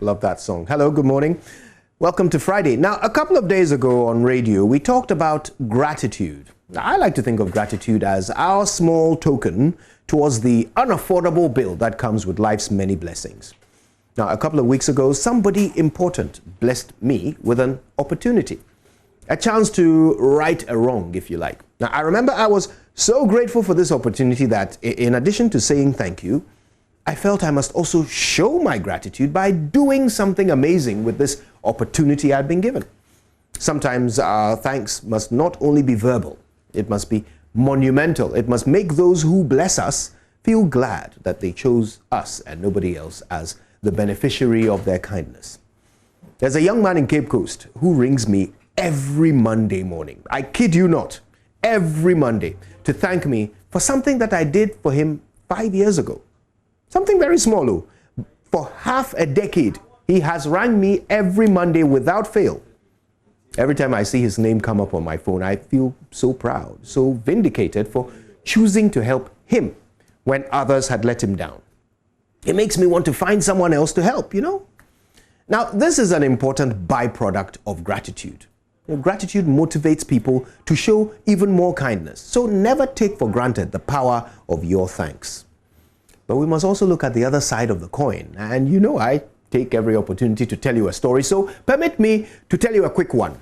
Love that song. Hello, good morning. Welcome to Friday. Now, a couple of days ago on radio, we talked about gratitude. Now, I like to think of gratitude as our small token towards the unaffordable bill that comes with life's many blessings. Now, a couple of weeks ago, somebody important blessed me with an opportunity, a chance to right a wrong, if you like. Now, I remember I was so grateful for this opportunity that in addition to saying thank you, I felt I must also show my gratitude by doing something amazing with this opportunity I'd been given. Sometimes our thanks must not only be verbal, it must be monumental. It must make those who bless us feel glad that they chose us and nobody else as the beneficiary of their kindness. There's a young man in Cape Coast who rings me every Monday morning. I kid you not, every Monday to thank me for something that I did for him 5 years ago. Something very small. For half a decade, he has rang me every Monday without fail. Every time I see his name come up on my phone, I feel so proud, so vindicated for choosing to help him when others had let him down. It makes me want to find someone else to help, you know? Now, this is an important byproduct of gratitude. Gratitude motivates people to show even more kindness. So never take for granted the power of your thanks. But we must also look at the other side of the coin. And you know, I take every opportunity to tell you a story, so permit me to tell you a quick one.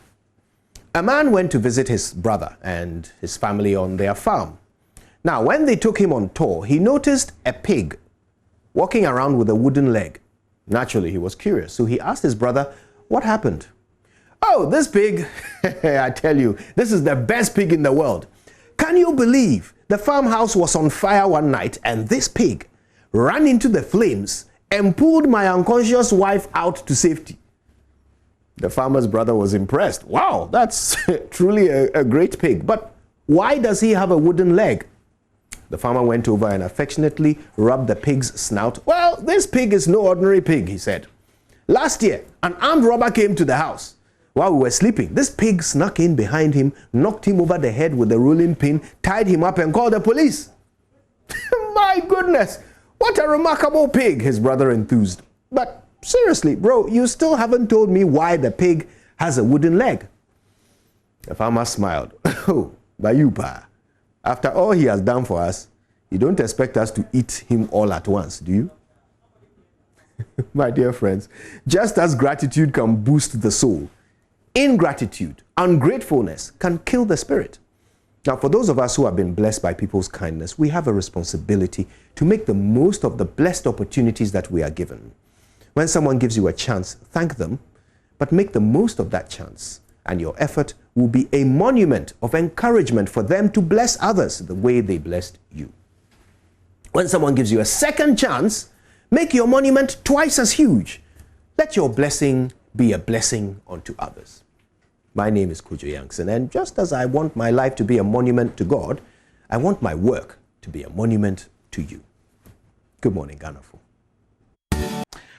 A man went to visit his brother and his family on their farm. Now, when they took him on tour, he noticed a pig walking around with a wooden leg. Naturally, he was curious, so he asked his brother, "What happened?" "Oh, this pig, I tell you, this is the best pig in the world. Can you believe the farmhouse was on fire one night and this pig ran into the flames and pulled my unconscious wife out to safety?" The farmer's brother was impressed. "Wow, that's truly a great pig. But why does he have a wooden leg?" The farmer went over and affectionately rubbed the pig's snout. "Well, this pig is no ordinary pig," he said. "Last year, an armed robber came to the house. While we were sleeping, this pig snuck in behind him, knocked him over the head with a rolling pin, tied him up and called the police." "My goodness, what a remarkable pig," his brother enthused. "But seriously, bro, you still haven't told me why the pig has a wooden leg." The farmer smiled. "Oh, Bayupa, after all he has done for us, you don't expect us to eat him all at once, do you?" My dear friends, just as gratitude can boost the soul, ingratitude, ungratefulness can kill the spirit. Now, for those of us who have been blessed by people's kindness, we have a responsibility to make the most of the blessed opportunities that we are given. When someone gives you a chance, thank them, but make the most of that chance, and your effort will be a monument of encouragement for them to bless others the way they blessed you. When someone gives you a second chance, make your monument twice as huge. Let your blessing be a blessing unto others. My name is Kujo Yankson, and just as I want my life to be a monument to God, I want my work to be a monument to you. Good morning, Ghanafu.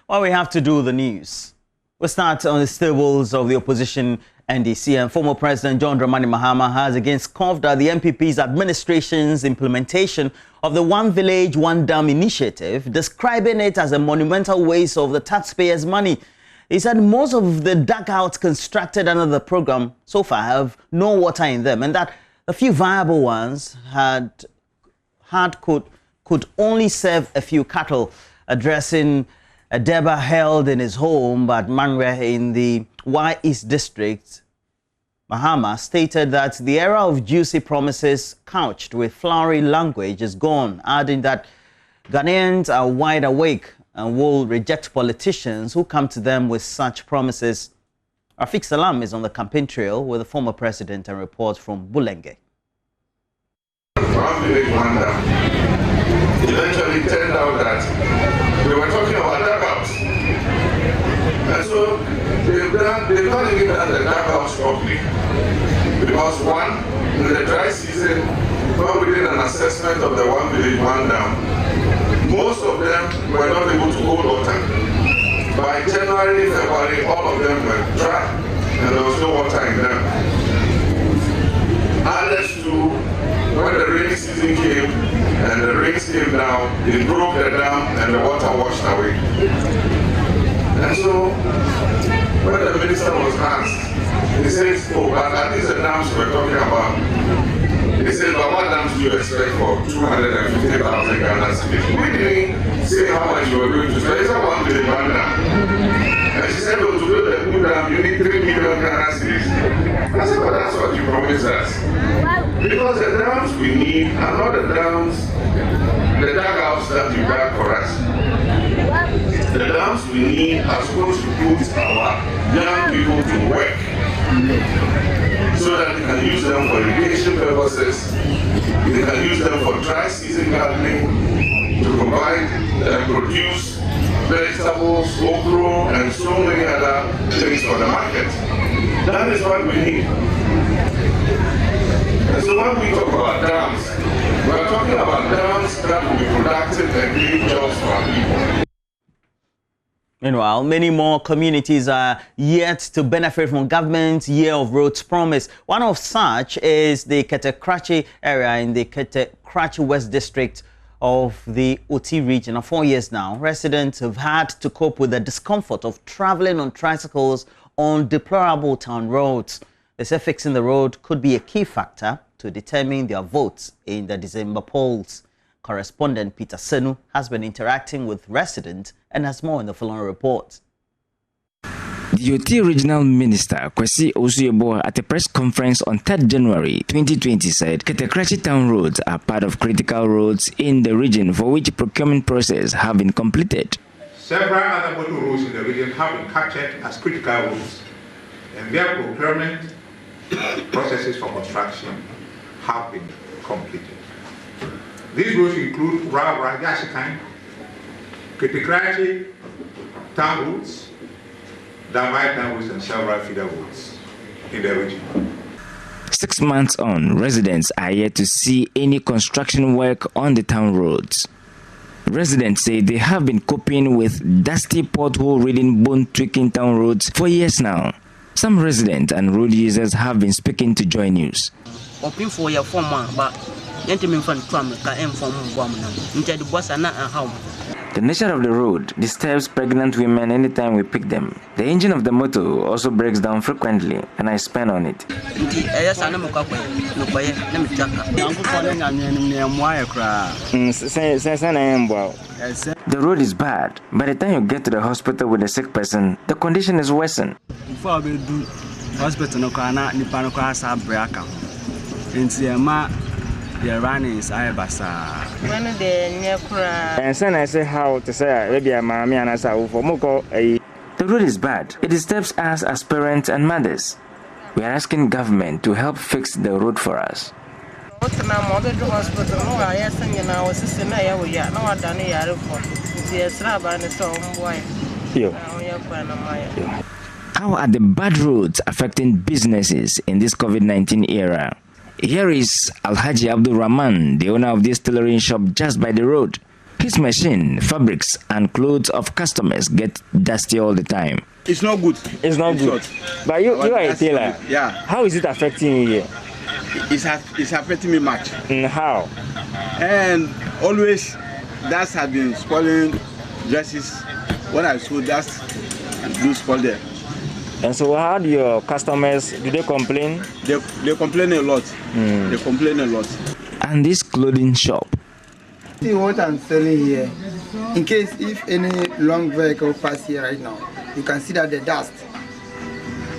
Well, we have to do the news. We'll start on the stables of the opposition NDC, and former President John Dramani Mahama has again scoffed at the MPP's administration's implementation of the One Village, One Dam initiative, describing it as a monumental waste of the taxpayers' money. He said most of the dugouts constructed under the program so far have no water in them, and that a few viable ones could only serve a few cattle. Addressing a deba held in his home at Manwe in the Y East district, Mahama stated that the era of juicy promises couched with flowery language is gone, adding that Ghanaians are wide awake and will reject politicians who come to them with such promises. Rafiq Salam is on the campaign trail with the former president and reports from Bulenge. One village, one dam. Eventually, it turned out that we were talking about dugouts. And so they've not even done the dugouts properly. Because one, in the dry season, when we did an assessment of the One Village, One Dam, most of them were not able to hold water. By January, February, all of them were dry and there was no water in them. Others too, when the rainy season came and the rains came down, it broke the dam and the water washed away. And so, when the minister was asked, he says, oh, but at least the dams we're talking about, he said, but what dams do you expect for 250,000 Ghana cedis? We didn't say how much you were going to spend. He said, 1 billion dam. And she said, oh, to build a new dam, you need 3 million Ghana cedis. I said, well, that's what you promised us. Because the dams we need are not the dams, the dugouts that you dug for us. The dams we need are supposed to put our young people to work so that they can use them for irrigation purposes, they can use them for dry season gardening, to provide and produce vegetables, okra, and so many other things for the market. That is what we need. And so when we talk about dams, we are talking about dams that will be productive and create jobs for our people. Meanwhile, many more communities are yet to benefit from government's Year of Roads promise. One of such is the Ketekrachi area in the Ketekrachi West District of the Oti region. For 4 years now, residents have had to cope with the discomfort of traveling on tricycles on deplorable town roads. They say fixing the road could be a key factor to determine their votes in the December polls. Correspondent Peter Senu has been interacting with residents and has more in the following report. The Oti Regional Minister Kwesi Osuebo at a press conference on 3rd January 2020 said Ketekrachi town roads are part of critical roads in the region for which procurement process have been completed. Several other motor roads in the region have been captured as critical roads, and their procurement processes for construction have been completed. These roads include Rawa Yashikan, Ketekrachi town roads, Davai town roads, and several feeder roads in the region. 6 months on, residents are yet to see any construction work on the town roads. Residents say they have been coping with dusty pothole-ridden, bone-tweaking town roads for years now. Some residents and road users have been speaking to Joy News. The nature of the road disturbs pregnant women anytime we pick them. The engine of the motor also breaks down frequently, and I spend on it. The road is bad. By the time you get to the hospital with a sick person, the condition is worsened. The running is Ibasa. And then I say how to say maybe a mammy and as for Moko. The road is bad. It disturbs us as parents and mothers. We are asking government to help fix the road for us. How are the bad roads affecting businesses in this COVID-19 era? Here is Alhaji Abdul Rahman, the owner of this tailoring shop just by the road. His machine, fabrics, and clothes of customers get dusty all the time. It's not good. It's not good. But you are a tailor. Yeah. How is it affecting you here? It's affecting me much. How? And always, dust has been spoiling dresses. When I sew dust, do spoil there. And so how do your customers, do they complain? They complain a lot. They complain a lot. And this clothing shop. See what I'm selling here. In case if any long vehicle pass here right now, you can see that the dust,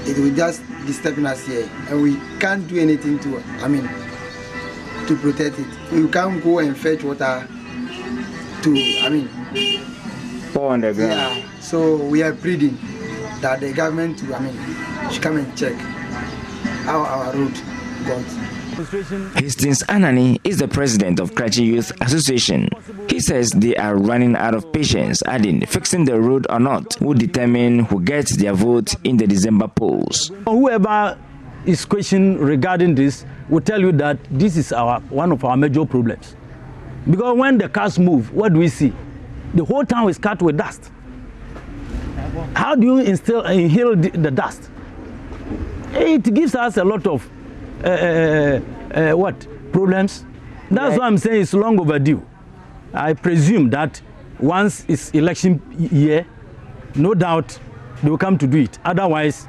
it will just disturbing us here. And we can't do anything to protect it. We can't go and fetch water to, pour on the ground. Yeah, so we are pleading that the government should come and check how our road goes. Hastings Anani is the president of Krachi Youth Association. He says they are running out of patience, adding fixing the road or not will determine who gets their vote in the December polls. Whoever is questioning regarding this will tell you that this is one of our major problems. Because when the cars move, what do we see? The whole town is covered with dust. How do you inhale the dust? It gives us a lot of problems. That's why I'm saying it's long overdue. I presume that once it's election year, no doubt they will come to do it. Otherwise,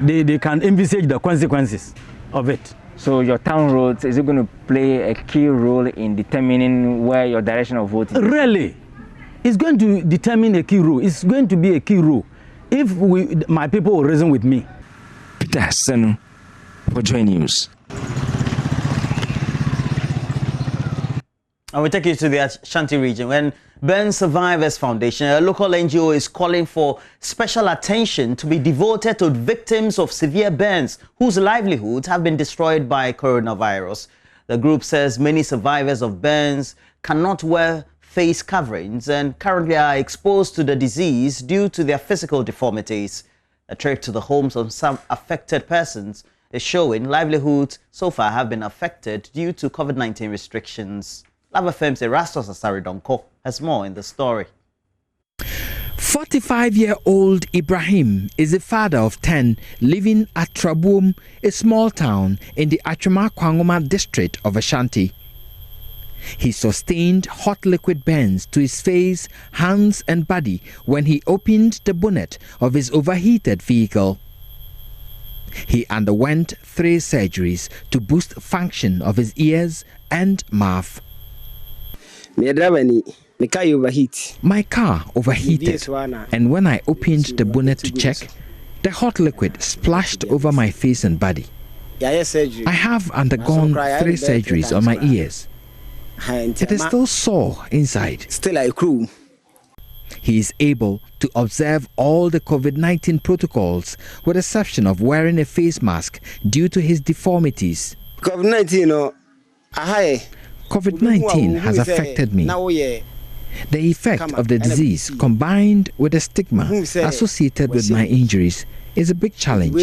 they can envisage the consequences of it. So your town roads, is it going to play a key role in determining where your direction of voting is? Really, it's going to determine a key role. It's going to be a key role if my people will reason with me. Peter Senu for Joy News. And we take you to the Ashanti region when Burn Survivors Foundation, a local NGO, is calling for special attention to be devoted to victims of severe burns whose livelihoods have been destroyed by coronavirus. The group says many survivors of burns cannot wear face coverings and currently are exposed to the disease due to their physical deformities. A trip to the homes of some affected persons is showing livelihoods so far have been affected due to COVID-19 restrictions. Lava Firm's Erastus Asaridonko has more in the story. 45-year-old Ibrahim is the father of 10 living at Trabuom, a small town in the Achuma-Kwangoma district of Ashanti. He sustained hot liquid burns to his face, hands and body when he opened the bonnet of his overheated vehicle. He underwent 3 surgeries to boost function of his ears and mouth. My car overheated, and when I opened the bonnet to check, the hot liquid splashed over my face and body. I have undergone 3 surgeries on my ears. It is still sore inside. He is able to observe all the COVID-19 protocols with the exception of wearing a face mask due to his deformities. COVID-19 has affected me. The effect of the disease combined with the stigma associated with my injuries is a big challenge.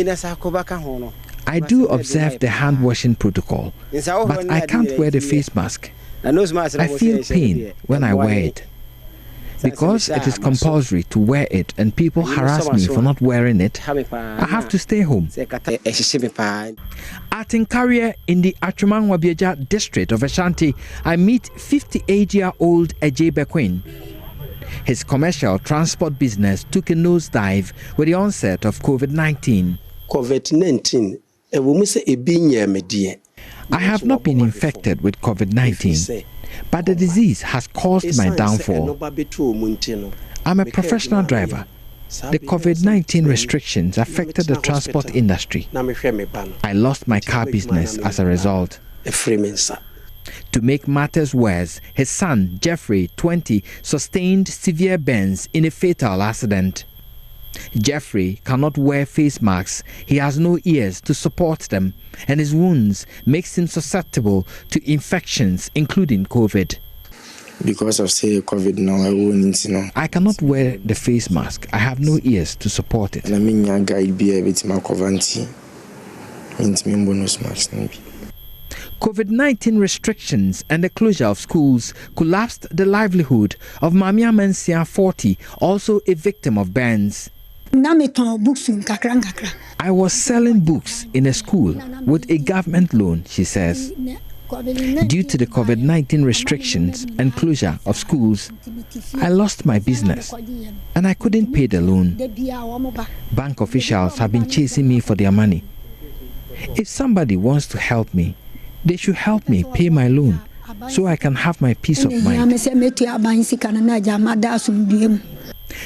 I do observe the hand washing protocol, but I can't wear the face mask. I feel pain when I wear it. Because it is compulsory to wear it and people harass me for not wearing it, I have to stay home. At Nkaria in the Achuma-Nwabieja district of Ashanti, I meet 58-year-old Eje Bequin. His commercial transport business took a nosedive with the onset of COVID-19. I have not been infected with COVID-19. But the disease has caused my downfall. I'm a professional driver. The COVID-19 restrictions affected the transport industry. I lost my car business as a result. To make matters worse, his son, Jeffrey, 20, sustained severe burns in a fatal accident. Jeffrey cannot wear face masks, he has no ears to support them, and his wounds makes him susceptible to infections, including COVID. Because of say COVID now, I cannot wear the face mask. I have no ears to support it. COVID-19 restrictions and the closure of schools collapsed the livelihood of Mamia Mensia 40, also a victim of burns. I was selling books in a school with a government loan, she says. Due to the COVID-19 restrictions and closure of schools, I lost my business and I couldn't pay the loan. Bank officials have been chasing me for their money. If somebody wants to help me, they should help me pay my loan so I can have my peace of mind.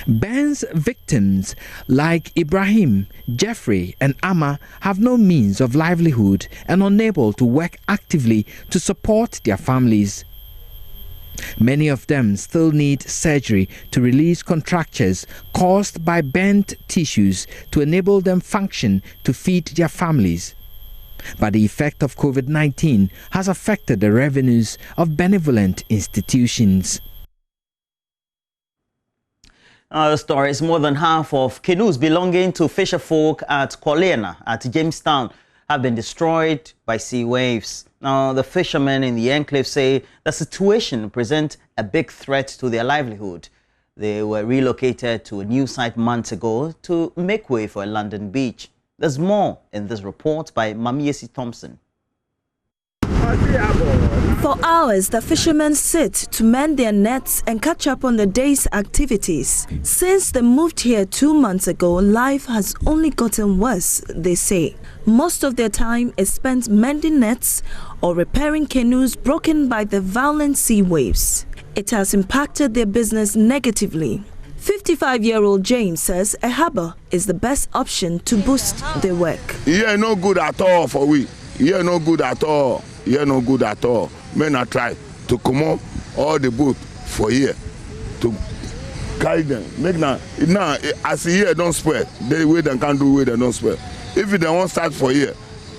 Burns victims like Ibrahim, Jeffrey and Amma have no means of livelihood and unable to work actively to support their families. Many of them still need surgery to release contractures caused by burnt tissues to enable them function to feed their families. But the effect of COVID-19 has affected the revenues of benevolent institutions. Other stories: more than half of canoes belonging to fisher folk at Kolena at Jamestown have been destroyed by sea waves. Now, the fishermen in the enclave say the situation presents a big threat to their livelihood. They were relocated to a new site months ago to make way for a London beach. There's more in this report by Mamiesi Thompson. For hours, the fishermen sit to mend their nets and catch up on the day's activities. Since they moved here 2 months ago, life has only gotten worse, they say. Most of their time is spent mending nets or repairing canoes broken by the violent sea waves. It has impacted their business negatively. 55-year-old James says a harbour is the best option to boost their work. Yeah, no good at all for we. Yeah, no good at all. Yeah, no good at all. Men are try to come up all the boat for here to carry them. Make now as here don't spoil. The way they can do way they don't spoil. If they won't start for here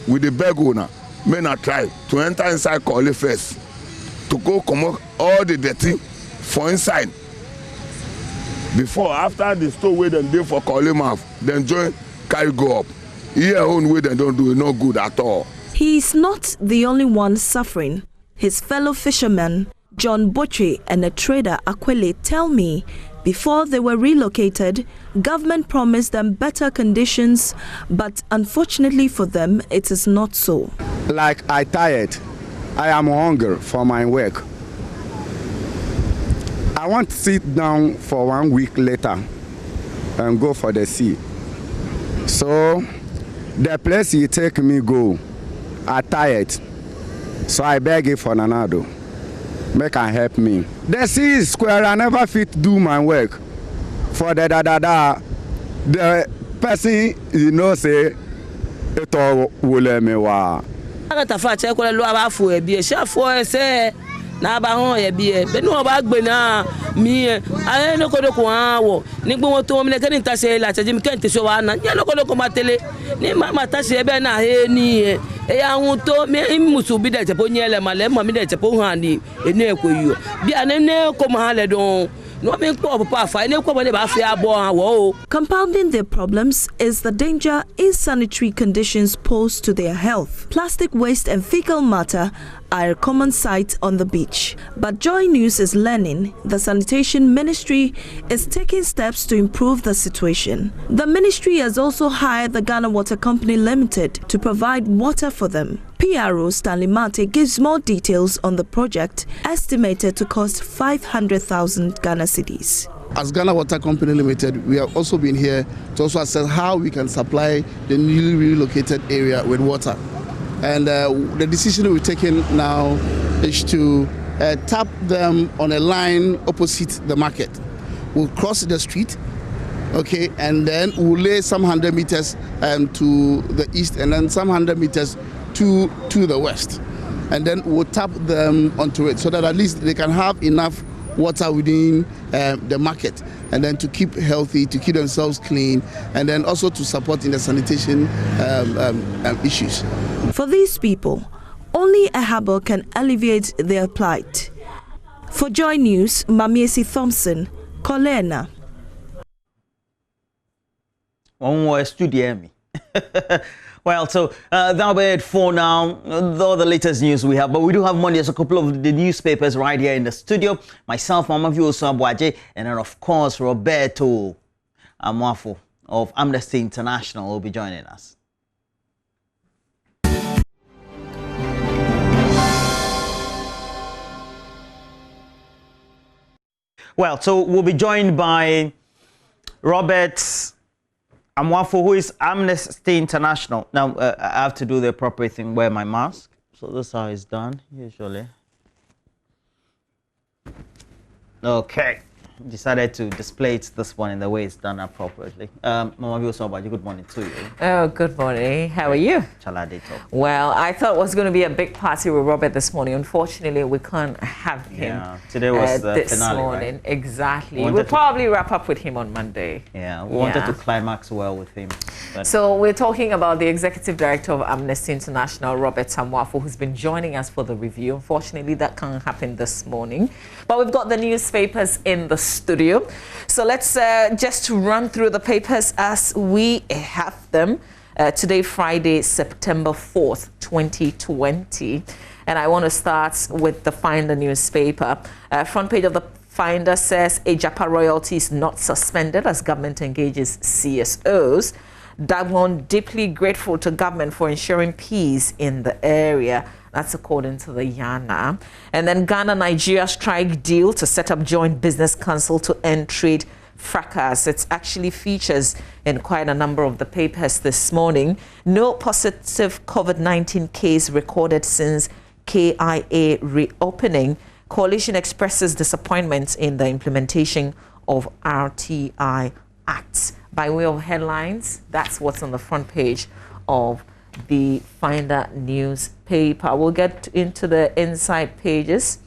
with the bag owner, men are try to enter inside Kole first to go come up all the dirty for inside. Before after the store way them do for Kole mouth, then join carry go up. Here own way they don't do it no good at all. He is not the only one suffering. His fellow fishermen, John Botche and a trader Akwele, tell me before they were relocated, government promised them better conditions, but unfortunately for them, it is not so. Like I tired, I am hungry for my work. I want to sit down for 1 week later and go for the sea. So the place he take me go, I tired, so I beg it for Nanado. Make can help me. The sea is square, I never fit do my work. For the the person you know say it all will me wa. Na ba hon ye bi be no ba gbe na mi aye no kodo ko awo ni gbo won to mi ne keni ta se la cheji mi kenti so wa na ye no kodo ko ma tele ni ma ta se be na he ni e ya hun to mi musu bi de je po nyele ma le mo mi de je po han ni enu ekoyu bi ane ne ko ma le don. Compounding their problems is the danger insanitary conditions pose to their health. Plastic waste and fecal matter are a common sight on the beach. But Joy News is learning the Sanitation Ministry is taking steps to improve the situation. The ministry has also hired the Ghana Water Company Limited to provide water for them. PRO Stanley Mate gives more details on the project, estimated to cost 500,000 Ghana cedis. As Ghana Water Company Limited, we have also been here to also assess how we can supply the newly relocated area with water. And the decision we've taken now is to tap them on a line opposite the market. We'll cross the street, okay, and then we'll lay some 100 meters to the east and then some 100 meters to the west. And then we'll tap them onto it so that at least they can have enough water within the market, and then to keep healthy, to keep themselves clean, and then also to support in the sanitation issues. For these people, only a harbour can alleviate their plight. For Joy News, Mamiesi Thompson, Kolena. One more studio. Well, so that'll be it for now. All the latest news we have, but we do have more. There's a couple of the newspapers right here in the studio. Myself, Mama Vioso Abwaje, and then of course Roberto Amwafo of Amnesty International will be joining us. Well, so we'll be joined by Robert Amwafo, who is Amnesty International. Now, I have to do the appropriate thing, wear my mask. So this is how it's done, usually. Okay. Decided to display it this one in the way it's done appropriately. Mama Vioso, good morning to you. Oh, good morning. How are you? Well, I thought it was going to be a big party with Robert this morning. Unfortunately, we can't have him. Yeah, today was the this finale, morning. Right? Exactly. We'll probably wrap up with him on Monday. Yeah, we wanted to climax well with him. So we're talking about the Executive Director of Amnesty International, Robert Amwafo, who's been joining us for the review. Unfortunately, that can't happen this morning. But we've got the newspapers in the studio. So let's just run through the papers as we have them. Today, Friday, September 4th, 2020. And I want to start with the Finder newspaper. Front page of the Finder says, Ejapa royalties not suspended as government engages CSOs. Dagbon deeply grateful to government for ensuring peace in the area. That's according to the Yana. And then Ghana-Nigeria strike deal to set up joint business council to end trade fracas. It actually features in quite a number of the papers this morning. No positive COVID-19 case recorded since KIA reopening. Coalition expresses disappointment in the implementation of RTI Act. By way of headlines, that's what's on the front page of the Finder newspaper. We'll get into the inside pages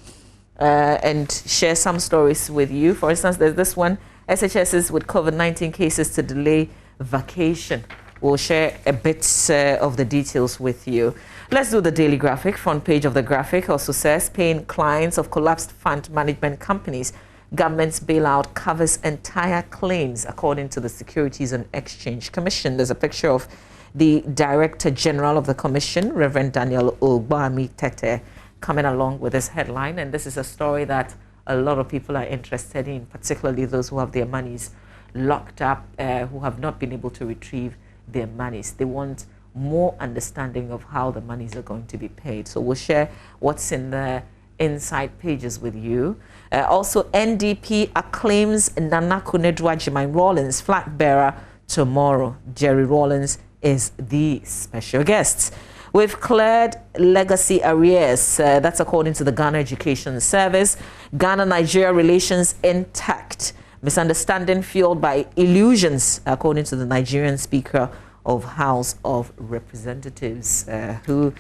and share some stories with you. For instance, there's this one, SHSs with COVID-19 cases to delay vacation. We'll share a bit of the details with you. Let's do the daily graphic. Front page of the graphic also says paying clients of collapsed fund management companies. Government's bailout covers entire claims, according to the Securities and Exchange Commission. There's a picture of the Director General of the Commission, Reverend Daniel Ogbami Tete, coming along with this headline. And this is a story that a lot of people are interested in, particularly those who have their monies locked up, who have not been able to retrieve their monies. They want more understanding of how the monies are going to be paid. So we'll share what's in the inside pages with you. Also, NDP acclaims Nana Konedwa Jemine Rawlings flag bearer tomorrow. Jerry Rawlings is the special guest. We've cleared legacy arrears. That's according to the Ghana Education Service. Ghana-Nigeria relations intact. Misunderstanding fueled by illusions, according to the Nigerian Speaker of House of Representatives, who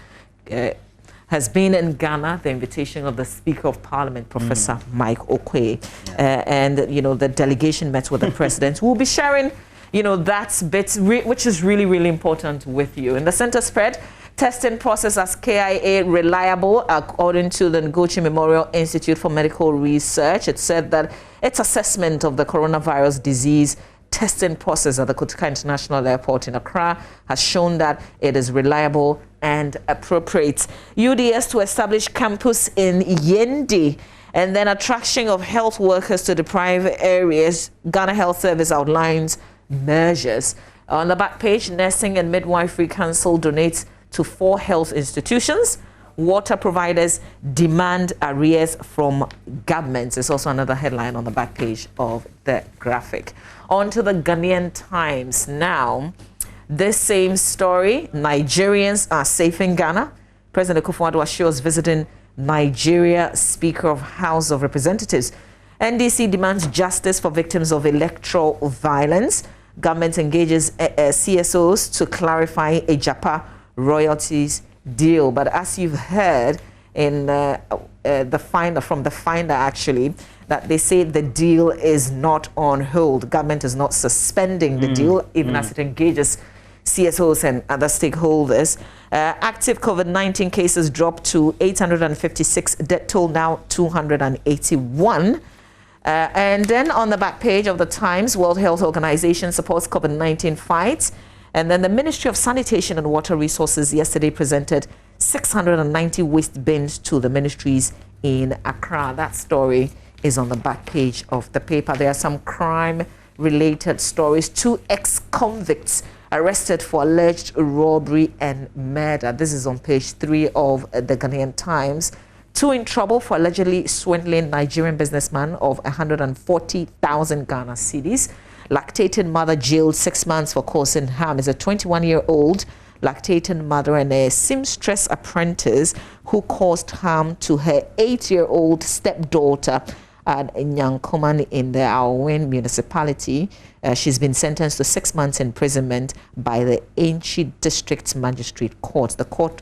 has been in Ghana, the invitation of the Speaker of Parliament, Professor Mike Okoye. And, you know, the delegation met with the president. We'll be sharing, you know, that bit, which is really, really important with you. In the center spread, testing process as KIA reliable, according to the Ngochi Memorial Institute for Medical Research. It said that its assessment of the coronavirus disease testing process at the Kotoka International Airport in Accra has shown that it is reliable and appropriate. UDS to establish campus in Yendi, and then attraction of health workers to deprived areas. Ghana Health Service outlines measures. On the back page, Nursing and Midwifery Council donates to 4 health institutions. Water providers demand arrears from governments. It's also another headline on the back page of the graphic. On to the Ghanaian Times now. This same story, Nigerians are safe in Ghana. President Akufo-Addo assures visiting Nigeria Speaker of House of Representatives. NDC demands justice for victims of electoral violence. Government engages CSOs to clarify a Japa royalties deal. But as you've heard in the Finder actually, that they say the deal is not on hold. Government is not suspending the deal, even as it engages CSOs and other stakeholders. Active COVID-19 cases dropped to 856, death toll now 281. And then on the back page of the Times, World Health Organization supports COVID-19 fights. And then the Ministry of Sanitation and Water Resources yesterday presented 690 waste bins to the ministries in Accra. That story is on the back page of the paper. There are some crime-related stories. 2 ex-convicts arrested for alleged robbery and murder. This is on page 3 of the Ghanaian Times. 2 in trouble for allegedly swindling Nigerian businessman of 140,000 Ghana cedis. Lactating mother jailed 6 months for causing harm. Is a 21-year-old lactating mother and a seamstress apprentice who caused harm to her 8-year-old stepdaughter at Nyankoman in the Awen municipality. She's been sentenced to 6 months imprisonment by the Enchi District Magistrate Court. The court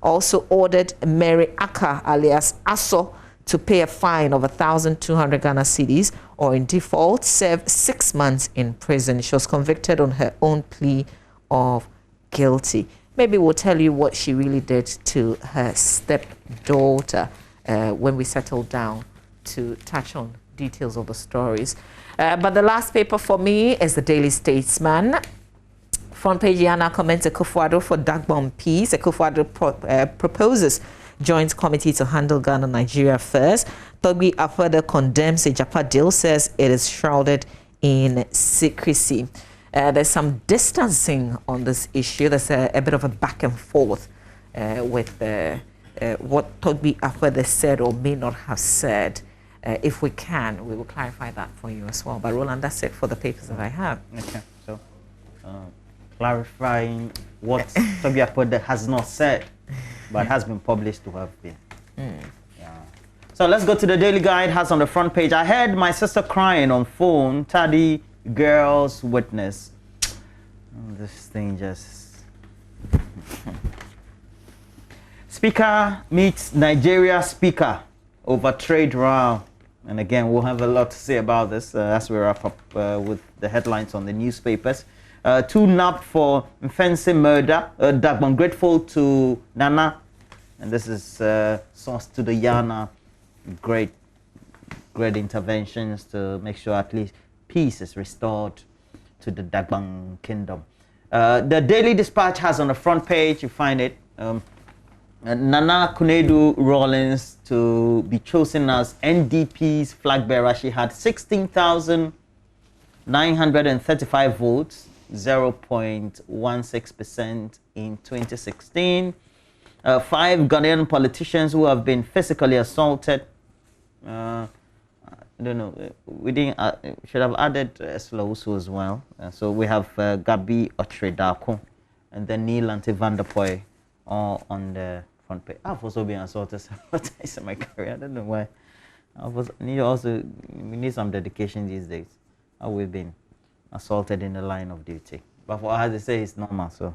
also ordered Mary Aka, alias Aso, to pay a fine of 1,200 Ghana cedis, or in default, serve 6 months in prison. She was convicted on her own plea of guilty. Maybe we'll tell you what she really did to her stepdaughter when we settle down to touch on details of the stories. But the last paper for me is the Daily Statesman. Front page, Yana comments Akufo-Addo for Dagbon peace. Akufo-Addo proposes joint committee to handle Ghana-Nigeria affairs. Togbi Afede condemns a Japa deal, says it is shrouded in secrecy. There's some distancing on this issue. There's a bit of a back and forth with what Togbi Akwede said or may not have said. If we can, we will clarify that for you as well. But Roland, that's it for the papers that I have. Okay, so clarifying what Togbi Akwede has not said, but has been published to have been. Yeah. So let's go to the Daily Guide. Has on the front page, I heard my sister crying on phone. Taddy girls witness. Oh, this thing just. Speaker meets Nigeria speaker over trade row. And again, we'll have a lot to say about this as we wrap up with the headlines on the newspapers. 2 nabbed for fencing murder. Dagbon grateful to Nana. And this is source to the Yana. Great interventions to make sure at least peace is restored to the Dagbon kingdom. The Daily Dispatch has on the front page, you find it, Nana Kunedu Rawlings to be chosen as NDP's flag bearer. She had 16,935 votes, 0.16% in 2016. 5 Ghanaian politicians who have been physically assaulted. I don't know, we didn't should have added Slowsu as well. So we have Gabi Otredako and then Neil Antivanderpoy on the front page. I've also been assaulted several times in my career. I don't know why. We need some dedication these days. We've been assaulted in the line of duty. But for us, they say it's normal. So,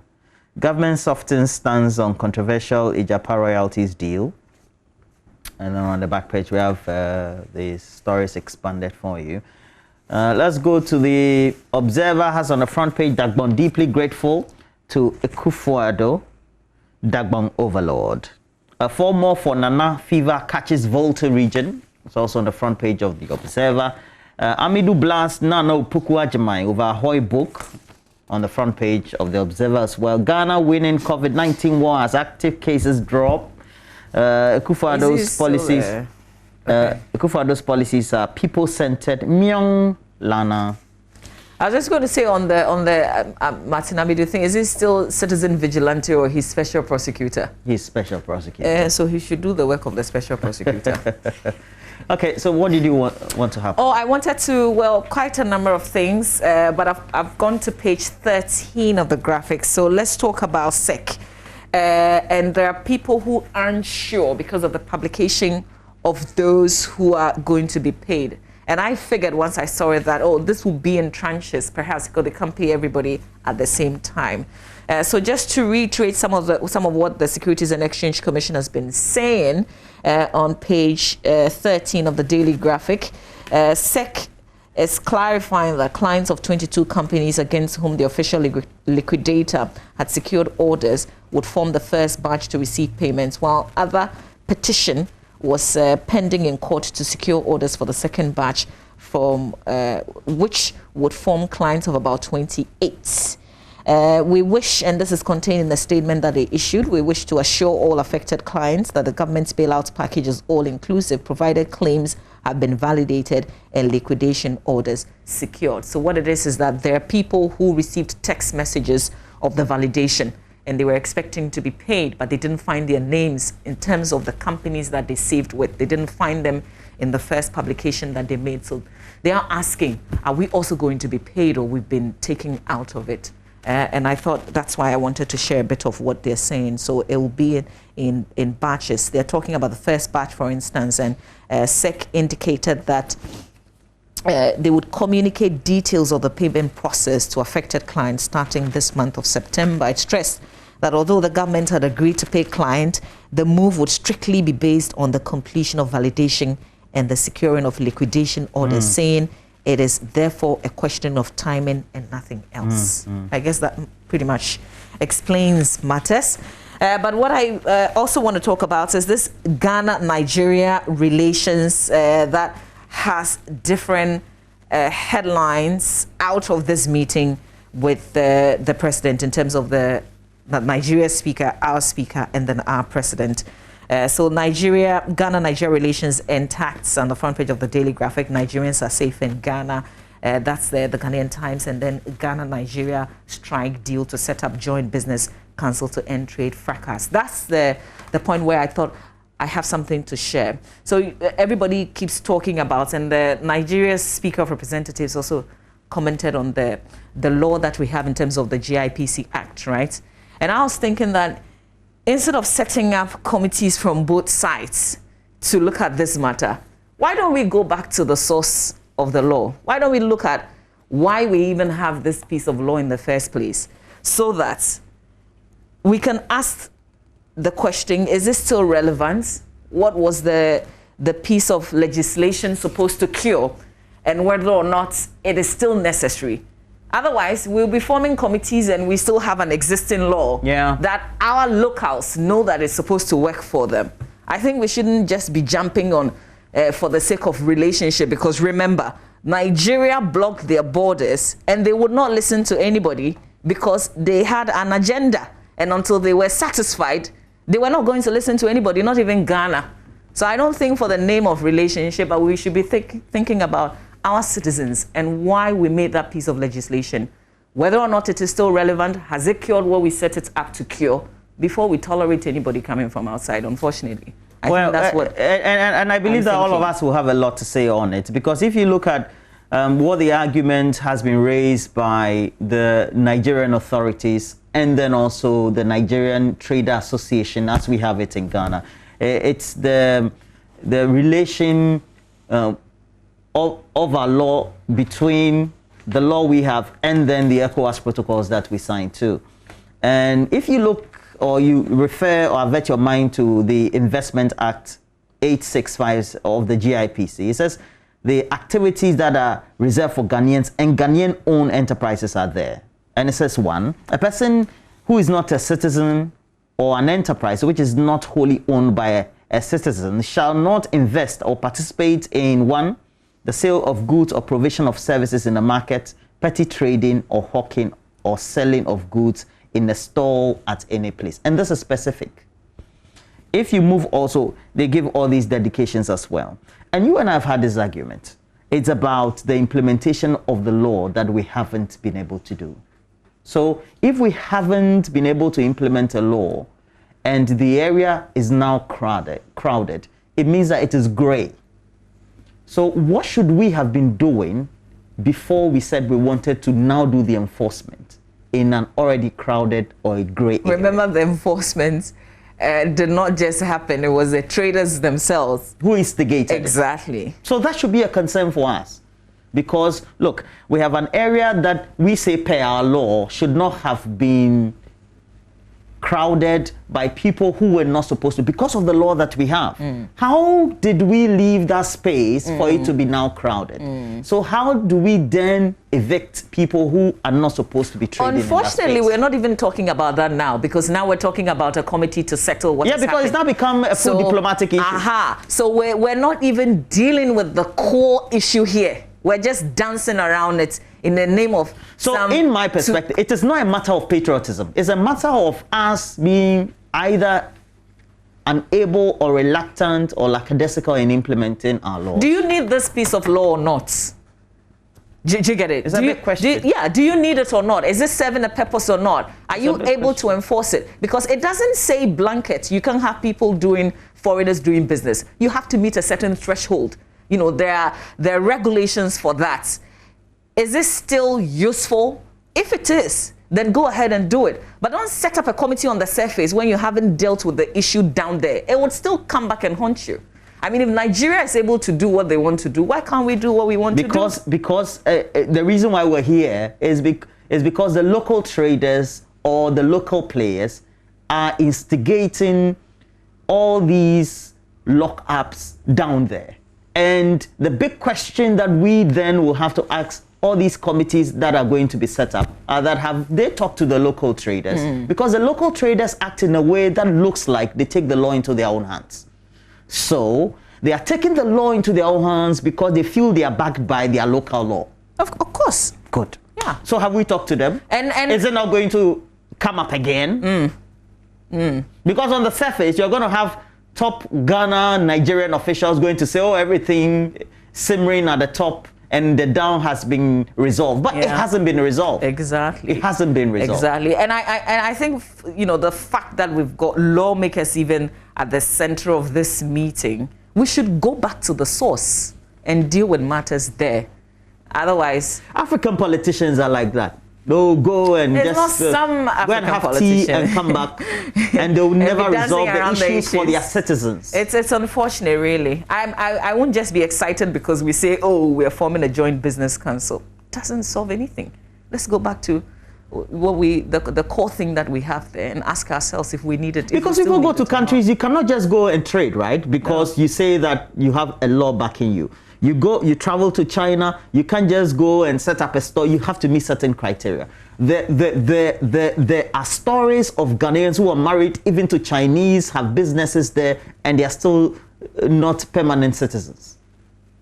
government softens stance on controversial Ijapa royalties deal. And then on the back page, we have the stories expanded for you. Let's go to the Observer. Has on the front page, Dagbon deeply grateful to Akufo-Addo, Dagbon overlord. 4 more for Nana fever catches Volta region. It's also on the front page of the Observer. Amidu blast Nano Pukuajamai over Ahoy book on the front page of the Observer as well. Ghana winning COVID-19 war as active cases drop. Akufo-Addo's policies. Akufo-Addo's policies are people-centered. Myong Lana. I was just going to say on the Martin Amidu thing, is he still citizen vigilante or he's special prosecutor? He's special prosecutor. So he should do the work of the special prosecutor. Okay, so what did you want to happen? Oh, I wanted to, well, quite a number of things, but I've gone to page 13 of the graphics. So let's talk about SEC. And there are people who aren't sure because of the publication of those who are going to be paid. And I figured once I saw it that, oh, this will be in tranches, perhaps because they can't pay everybody at the same time. So just to reiterate some of what the Securities and Exchange Commission has been saying on page 13 of the Daily Graphic, SEC is clarifying that clients of 22 companies against whom the official liquidator had secured orders would form the first batch to receive payments, while other petition was pending in court to secure orders for the second batch, from which would form clients of about 28. We wish, and this is contained in the statement that they issued, we wish to assure all affected clients that the government's bailout package is all-inclusive, provided claims have been validated and liquidation orders secured. So what it is that there are people who received text messages of the validation and they were expecting to be paid, but they didn't find their names in terms of the companies that they saved with. They didn't find them in the first publication that they made. So they are asking, are we also going to be paid or we've been taken out of it? And I thought that's why I wanted to share a bit of what they're saying. So it will be in batches. They're talking about the first batch, for instance, and SEC indicated that they would communicate details of the payment process to affected clients starting this month of September. It stressed that although the government had agreed to pay client, the move would strictly be based on the completion of validation and the securing of liquidation orders, saying it is therefore a question of timing and nothing else. I guess that pretty much explains matters. But what I also want to talk about is this Ghana-Nigeria relations that has different headlines out of this meeting with the president in terms of the Nigeria speaker, our speaker, and then our president. So Ghana-Nigeria relations intact on the front page of the Daily Graphic. Nigerians are safe in Ghana. That's the Ghanaian Times. And then Ghana-Nigeria strike deal to set up joint business Council to End Trade fracas. That's the point where I thought I have something to share. So everybody keeps talking about, and the Nigeria's Speaker of Representatives also commented on the law that we have in terms of the GIPC Act, right? And I was thinking that instead of setting up committees from both sides to look at this matter, why don't we go back to the source of the law? Why don't we look at why we even have this piece of law in the first place, so that we can ask the question, is this still relevant? What was the piece of legislation supposed to cure, and whether or not it is still necessary? Otherwise, we'll be forming committees and we still have an existing law that our locals know that it's supposed to work for them. I think we shouldn't just be jumping on for the sake of relationship, because remember, Nigeria blocked their borders and they would not listen to anybody because they had an agenda. And until they were satisfied, they were not going to listen to anybody, not even Ghana. So I don't think for the name of relationship, but we should be thinking about our citizens and why we made that piece of legislation. Whether or not it is still relevant, has it cured what we set it up to cure, before we tolerate anybody coming from outside, unfortunately. I think that's what and I believe that all of us will have a lot to say on it, because if you look at what the argument has been raised by the Nigerian authorities and then also the Nigerian Trade Association, as we have it in Ghana, it's the relation of our law between the law we have and then the ECOWAS protocols that we signed too. And if you look or you refer or avert your mind to the Investment Act 865 of the GIPC, it says the activities that are reserved for Ghanaians and Ghanaian-owned enterprises are there. And it says, 1, a person who is not a citizen or an enterprise which is not wholly owned by a citizen shall not invest or participate in 1, the sale of goods or provision of services in the market, petty trading or hawking or selling of goods in a stall at any place. And this is specific. If you move also, they give all these dedications as well. And you and I have had this argument. It's about the implementation of the law that we haven't been able to do. So if we haven't been able to implement a law and the area is now crowded, it means that it is gray. So what should we have been doing before we said we wanted to now do the enforcement in an already crowded or a gray area? Remember, the enforcement did not just happen. It was the traders themselves who instigated exactly it. So that should be a concern for us, because look, we have an area that we say per our law should not have been crowded by people who were not supposed to, because of the law that we have. How did we leave that space for it to be now crowded? So how do we then evict people who are not supposed to be trading? Unfortunately, we're not even talking about that now, because now we're talking about a committee to settle what has happened. It's now become a full diplomatic issue. So we're not even dealing with the core issue here. We're just dancing around it in the name of... So in my perspective, it is not a matter of patriotism. It's a matter of us being either unable or reluctant or lackadaisical in implementing our law. Do you need this piece of law or not? Do you get it? It's a big question. Do you need it or not? Is it serving a purpose or not? Are you able to enforce it? Because it doesn't say blanket. You can't have foreigners doing business. You have to meet a certain threshold. You know, there are regulations for that. Is this still useful? If it is, then go ahead and do it. But don't set up a committee on the surface when you haven't dealt with the issue down there. It would still come back and haunt you. I mean, if Nigeria is able to do what they want to do, why can't we do what we want to do? Because the reason why we're here is because the local traders or the local players are instigating all these lockups down there. And the big question that we then will have to ask all these committees that are going to be set up are that have they talked to the local traders? Because the local traders act in a way that looks like they take the law into their own hands. So they are taking the law into their own hands because they feel they are backed by their local law. Of course. Good. Yeah. So have we talked to them? And is it not going to come up again? Because on the surface, you're going to have top Ghana Nigerian officials going to say, oh, everything simmering at the top and the down has been resolved, but it hasn't been resolved. Exactly. It hasn't been resolved. Exactly. And I think, you know, the fact that we've got lawmakers even at the center of this meeting, we should go back to the source and deal with matters there. Otherwise, African politicians are like that. They'll go and it's just some go and have tea and come back, and they'll never resolve the issues for their citizens. It's unfortunate, really. I won't just be excited because we say, oh, we're forming a joint business council. It doesn't solve anything. Let's go back to what the core thing that we have there and ask ourselves if we need it. Because people go to countries, you cannot just go and trade, right? Because you say that you have a law backing you. You travel to China, you can't just go and set up a store, you have to meet certain criteria. There are stories of Ghanaians who are married even to Chinese, have businesses there, and they are still not permanent citizens.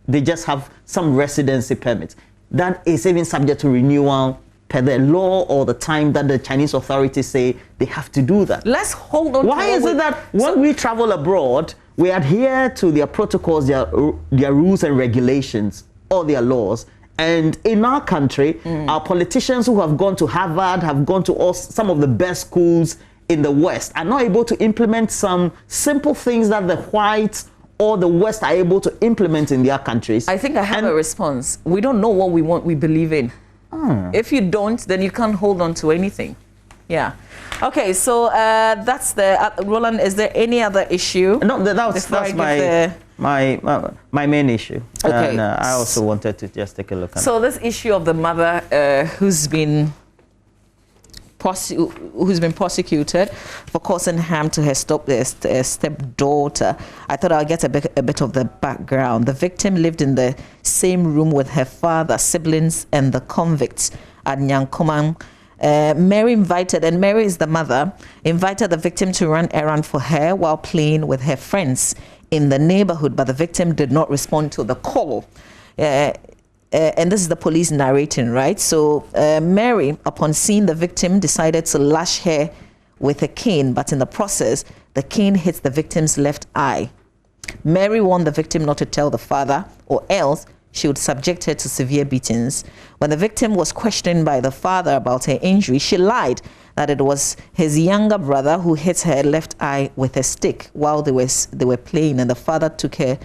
They just have some residency permit. That is even subject to renewal per the law or the time that the Chinese authorities say they have to do that. Let's hold on. Why is it that when we travel abroad, we adhere to their protocols, their rules and regulations, or their laws, and in our country, our politicians who have gone to Harvard, have gone to some of the best schools in the West, are not able to implement some simple things that the whites or the West are able to implement in their countries? I think I have a response. We don't know what we believe in. If you don't, then you can't hold on to anything. Yeah. Okay, so that's the Roland. Is there any other issue? No, that's my main issue. Okay. And I also wanted to just take a look at. So this issue of the mother who's been prosecuted for causing harm to her stepdaughter. I thought I'll get a bit of the background. The victim lived in the same room with her father, siblings, and the convicts at Nyankoman. Mary Mary is the mother, invited the victim to run errand for her while playing with her friends in the neighborhood, but the victim did not respond to the call. And this is the police narrating, right? So Mary, upon seeing the victim, decided to lash her with a cane, but in the process, the cane hits the victim's left eye. Mary warned the victim not to tell the father, or else she would subject her to severe beatings. When the victim was questioned by the father about her injury, she lied that it was his younger brother who hit her left eye with a stick while they were playing, and the father took her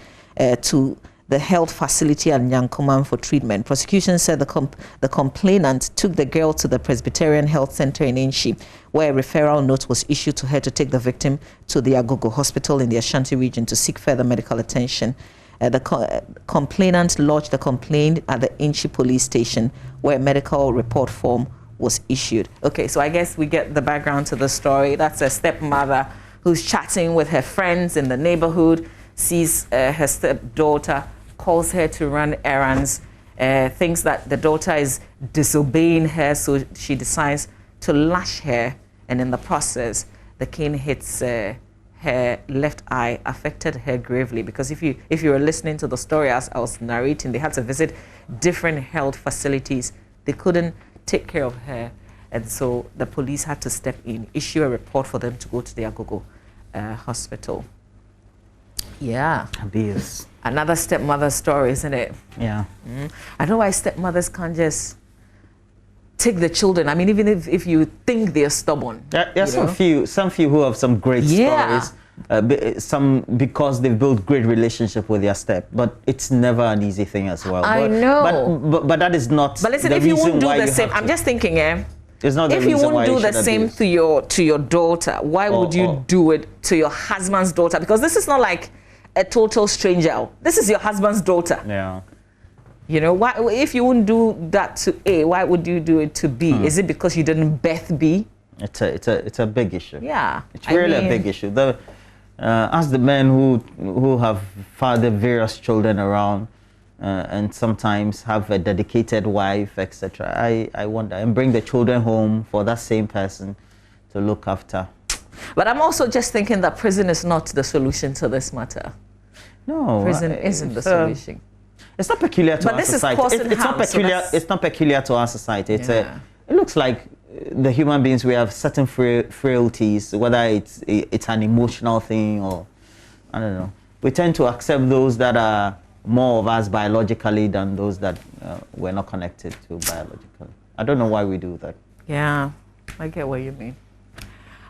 to the health facility at Nyankoman for treatment. Prosecution said the complainant took the girl to the Presbyterian Health Center in Inchi, where a referral note was issued to her to take the victim to the Agogo Hospital in the Ashanti region to seek further medical attention. The complainant lodged the complaint at the Inchi police station, where a medical report form was issued. Okay, so I guess we get the background to the story. That's a stepmother who's chatting with her friends in the neighborhood, sees her stepdaughter, calls her to run errands, thinks that the daughter is disobeying her, so she decides to lash her, and in the process, the cane hits her left eye, affected her gravely. Because if you were listening to the story as I was narrating, they had to visit different health facilities. They couldn't take care of her, and so the police had to step in, issue a report for them to go to the Agogo hospital. Yeah. Abuse. Another stepmother story, isn't it? Yeah. I know why stepmothers can't just take the children. I mean, even if you think they're stubborn. There are some few who have some great stories. Some because they've built great relationship with their step, but it's never an easy thing as well. I know. But that is not. But listen, if you won't do the same, I'm just thinking, it's not if you won't do the same to your daughter, why would you do it to your husband's daughter? Because this is not like a total stranger. This is your husband's daughter. Yeah. You know, why, if you wouldn't do that to A, why would you do it to B? Is it because you didn't birth B? It's a big issue. Yeah. It's really a big issue. As the men who have fathered various children around and sometimes have a dedicated wife, etc. I wonder, and bring the children home for that same person to look after. But I'm also just thinking that prison is not the solution to this matter. No. Prison isn't the solution. It's not peculiar to our society. It's not peculiar to our society. It looks like the human beings, we have certain frailties, whether it's an emotional thing or I don't know. We tend to accept those that are more of us biologically than those that were not connected to biologically. I don't know why we do that. Yeah, I get what you mean.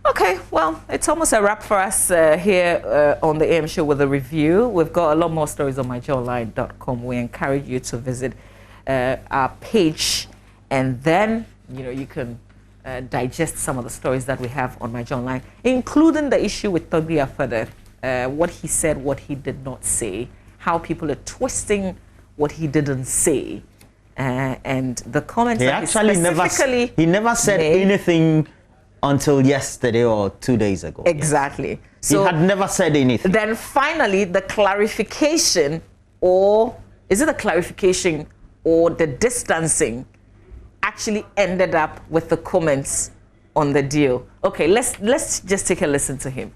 Okay, well, it's almost a wrap for us here on the AM Show with a review. We've got a lot more stories on myjoyonline.com. We encourage you to visit our page, and then you can digest some of the stories that we have on My Joy Online, including the issue with Togbi Afede, what he said, what he did not say, how people are twisting what he didn't say, and the comments he that actually he never said anything until yesterday or 2 days ago. Exactly. So he had never said anything. Then finally, the clarification, or is it a clarification or the distancing, actually ended up with the comments on the deal. Okay, let's just take a listen to him.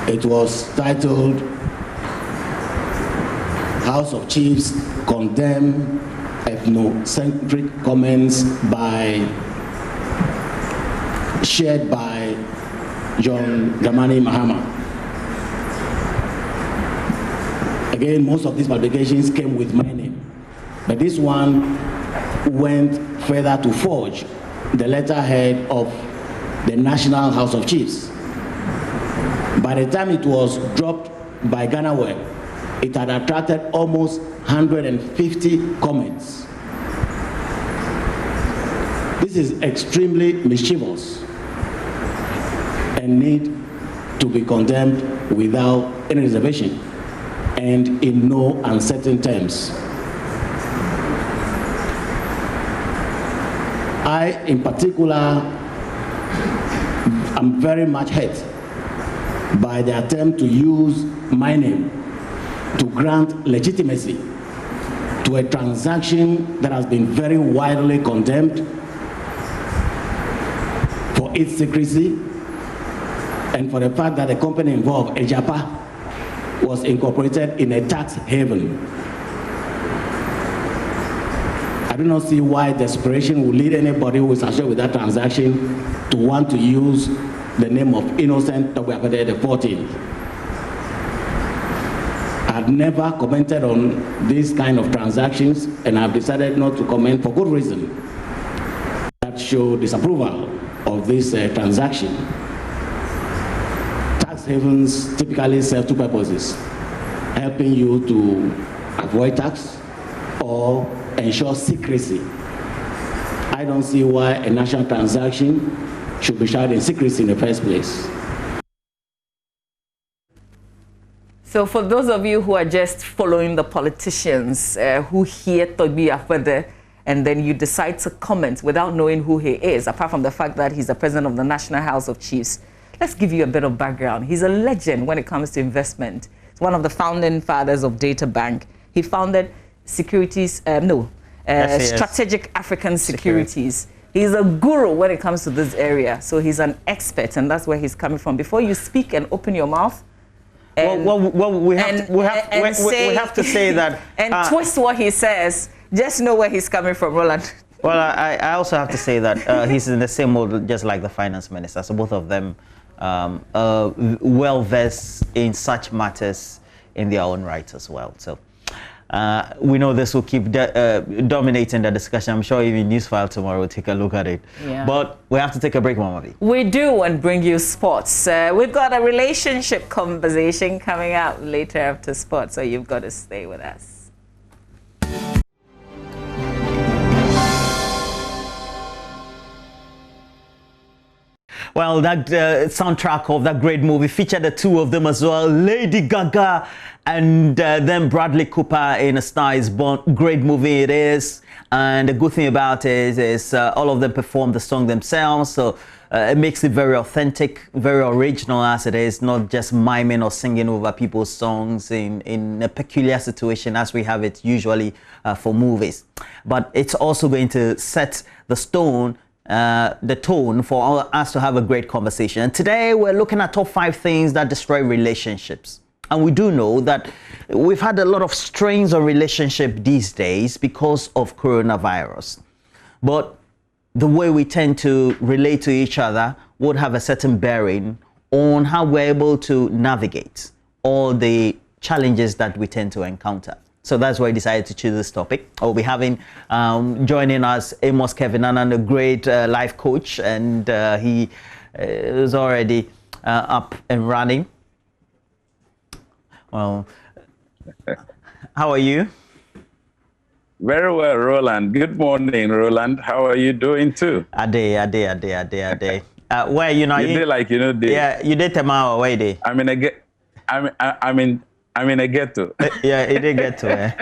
It was titled House of Chiefs Condemn Ethnocentric Comments shared by John Dramani Mahama. Again, most of these publications came with my name, but this one went further to forge the letterhead of the National House of Chiefs. By the time it was dropped by Ghana Web, it had attracted almost 150 comments. This is extremely mischievous and need to be condemned without any reservation and in no uncertain terms. I, in particular, am very much hurt by the attempt to use my name to grant legitimacy to a transaction that has been very widely condemned for its secrecy and for the fact that the company involved, Ejapa, was incorporated in a tax haven. I do not see why desperation will lead anybody who is associated with that transaction to want to use the name of innocent Togbi Afede the 14th. I've never commented on these kind of transactions, and I've decided not to comment for good reason that show disapproval of this transaction. Tax havens typically serve two purposes: helping you to avoid tax or ensure secrecy. I don't see why a national transaction should be shrouded in secrecy in the first place. So for those of you who are just following the politicians who hear Togbi Afede and then you decide to comment without knowing who he is, apart from the fact that he's the president of the National House of Chiefs, let's give you a bit of background. He's a legend when it comes to investment. He's one of the founding fathers of Data Bank. He founded Strategic African Securities. He's a guru when it comes to this area. So he's an expert, and that's where he's coming from. Before you speak and open your mouth, we have to say that and twist what he says. Just know where he's coming from, Roland. Well, I also have to say that he's in the same mode, just like the finance minister. So both of them well versed in such matters in their own right as well. So we know this will keep dominating the discussion. I'm sure even Newsfile tomorrow will take a look at it. Yeah. But we have to take a break, Mama V. We do, and bring you sports. We've got a relationship conversation coming out later after sports, so you've got to stay with us. Well, that soundtrack of that great movie featured the two of them as well, Lady Gaga and then Bradley Cooper in A Star Is Born. Great movie it is. And the good thing about it is all of them perform the song themselves. So it makes it very authentic, very original as it is, not just miming or singing over people's songs in a peculiar situation as we have it usually for movies. But it's also going to set the tone for us to have a great conversation. And today we're looking at top 5 things that destroy relationships. And we do know that we've had a lot of strains on relationship these days because of coronavirus. But the way we tend to relate to each other would have a certain bearing on how we're able to navigate all the challenges that we tend to encounter. So that's why I decided to choose this topic. I'll be having joining us Amos Kevin Annan, a great life coach, and he is already up and running. Well, how are you? Very well, Roland. Good morning, Roland. How are you doing too? Ade. Where you know? You did like yeah, you did tomorrow. Where they? I'm in a ghetto. Yeah, it did get to it.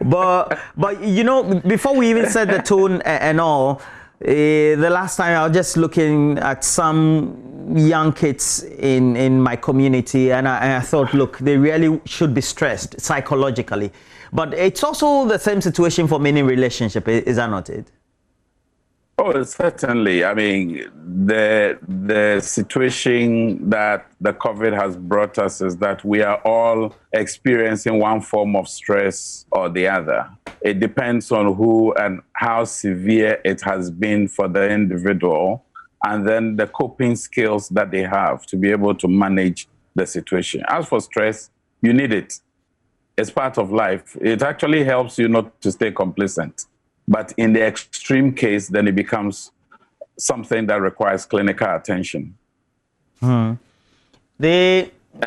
but you know, before we even set the tone and all, the last time I was just looking at some young kids in my community, and I thought, look, they really should be stressed psychologically. But it's also the same situation for many relationships, is that not it? Oh, certainly. I mean, the situation that the COVID has brought us is that we are all experiencing one form of stress or the other. It depends on who and how severe it has been for the individual, and then the coping skills that they have to be able to manage the situation. As for stress, you need it. It's part of life. It actually helps you not to stay complacent. But in the extreme case, then it becomes something that requires clinical attention. And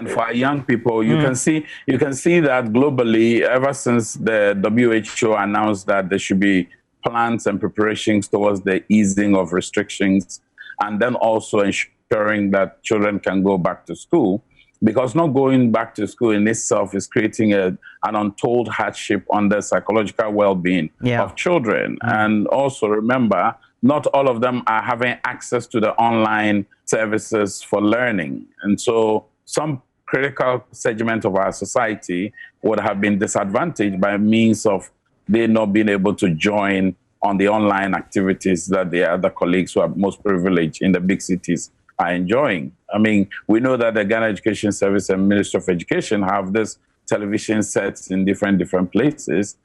for our young people, you can see that globally, ever since the WHO announced that there should be plans and preparations towards the easing of restrictions, and then also ensuring that children can go back to school. Because not going back to school in itself is creating an untold hardship on the psychological well-being of children. And also remember, not all of them are having access to the online services for learning. And so some critical segment of our society would have been disadvantaged by means of they not being able to join on the online activities that the other colleagues who are most privileged in the big cities are enjoying. I mean, we know that the Ghana Education Service and Ministry of Education have this television sets in different places,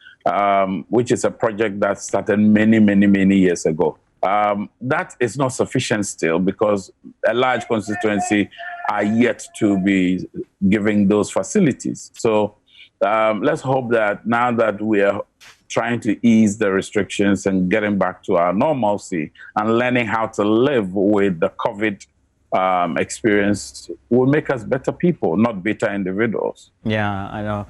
which is a project that started many years ago. That is not sufficient still, because a large constituency are yet to be giving those facilities. So let's hope that now that we are trying to ease the restrictions and getting back to our normalcy and learning how to live with the COVID experience will make us better people, not bitter individuals. Yeah, I know.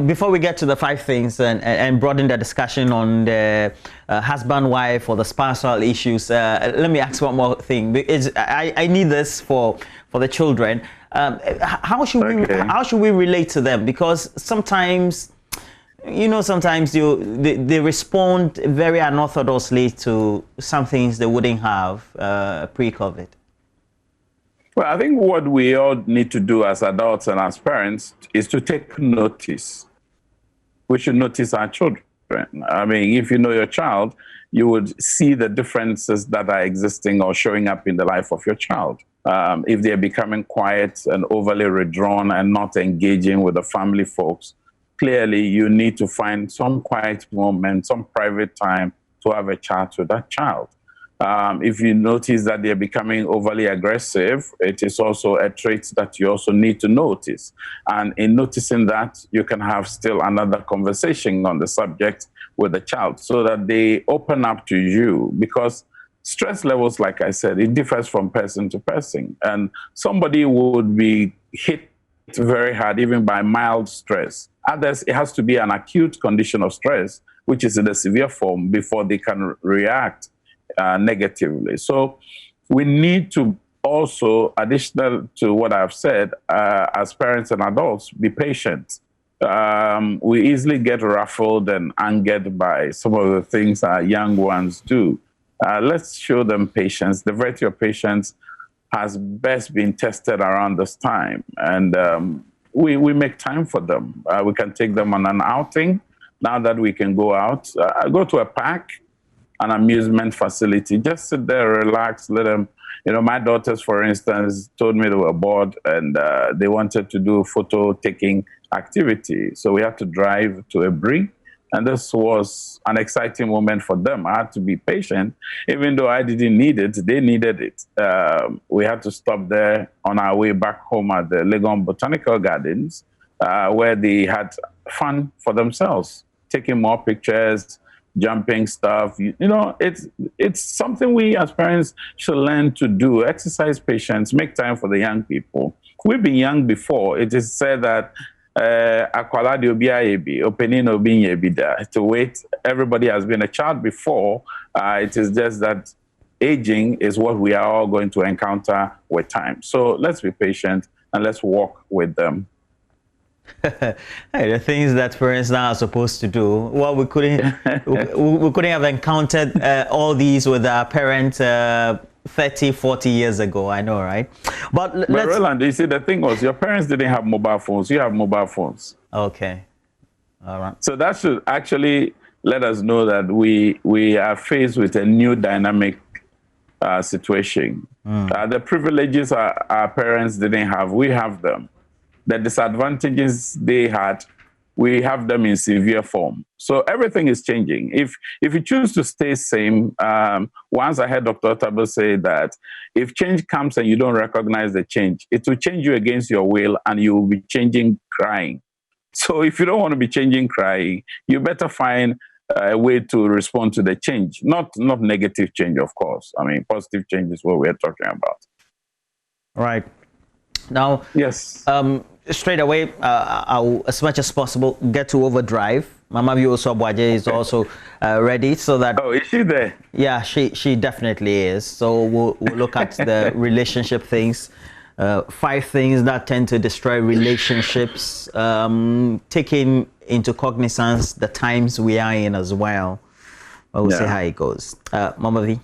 Before we get to the 5 things and broaden the discussion on the husband-wife or the spousal issues, let me ask one more thing. I need this for the children. How should we relate to them? Because sometimes, you know, sometimes they respond very unorthodoxly to some things they wouldn't have pre-COVID. Well, I think what we all need to do as adults and as parents is to take notice. We should notice our children. I mean, if you know your child, you would see the differences that are existing or showing up in the life of your child. If they're becoming quiet and overly withdrawn and not engaging with the family folks, clearly you need to find some quiet moment, some private time to have a chat with that child. If you notice that they're becoming overly aggressive, it is also a trait that you also need to notice. And in noticing that, you can have still another conversation on the subject with the child so that they open up to you. Because stress levels, like I said, it differs from person to person. And somebody would be hit very hard even by mild stress. Others, it has to be an acute condition of stress, which is in a severe form, before they can react negatively. So we need to also, additional to what I've said, as parents and adults, be patient. We easily get ruffled and angered by some of the things our young ones do. Let's show them patience. The virtue of patience has best been tested around this time. And we make time for them. We can take them on an outing. Now that we can go out, go to a park, an amusement facility, just sit there, relax, let them, you know, my daughters, for instance, told me they were bored and they wanted to do photo taking activity. So we had to drive to a break And this was an exciting moment for them. I had to be patient. Even though I didn't need it, they needed it. We had to stop there on our way back home at the Legon Botanical Gardens, where they had fun for themselves, taking more pictures, jumping stuff. You know, it's something we as parents should learn to do. Exercise patience, make time for the young people. We've been young before. It is said that to wait. Everybody has been a child before. It is just that aging is what we are all going to encounter with time. So let's be patient and let's walk with them. Hey, the things that parents now are supposed to do. Well, we couldn't have encountered all these with our parents 30, 40 years ago. I know, right? But Roland, you see, the thing was, your parents didn't have mobile phones. You have mobile phones. Okay. All right. So that should actually let us know that we are faced with a new dynamic situation. The privileges our parents didn't have, we have them. The disadvantages they had, we have them in severe form. So everything is changing. If you choose to stay same, once I heard Dr. Tabo say that if change comes and you don't recognize the change, it will change you against your will and you will be changing crying. So if you don't want to be changing crying, you better find a way to respond to the change. Not negative change, of course. I mean, positive change is what we're talking about. Right. Now, yes. Straight away, I'll, as much as possible, get to overdrive. Mama Vioso Bwaje is also ready, so that... Oh, is she there? Yeah, she definitely is. So we'll look at the relationship things. 5 things that tend to destroy relationships, taking into cognizance the times we are in as well. We'll see how it goes. Mama V.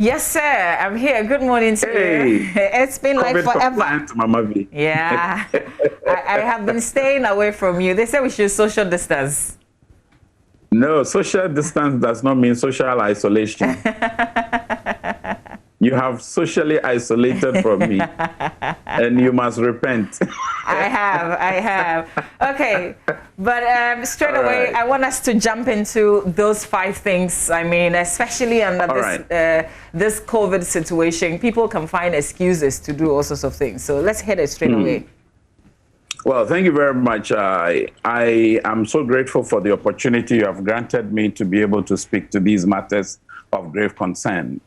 Yes, sir. I'm here. Good morning to you. It's been like forever. Mama V. Yeah. I have been staying away from you. They say we should social distance. No, social distance does not mean social isolation. You have socially isolated from me, and you must repent. I have. Okay, but straight away, I want us to jump into those 5 things. I mean, especially under this COVID situation, people can find excuses to do all sorts of things. So let's hit it straight away. Well, thank you very much. I am so grateful for the opportunity you have granted me to be able to speak to these matters of grave concern.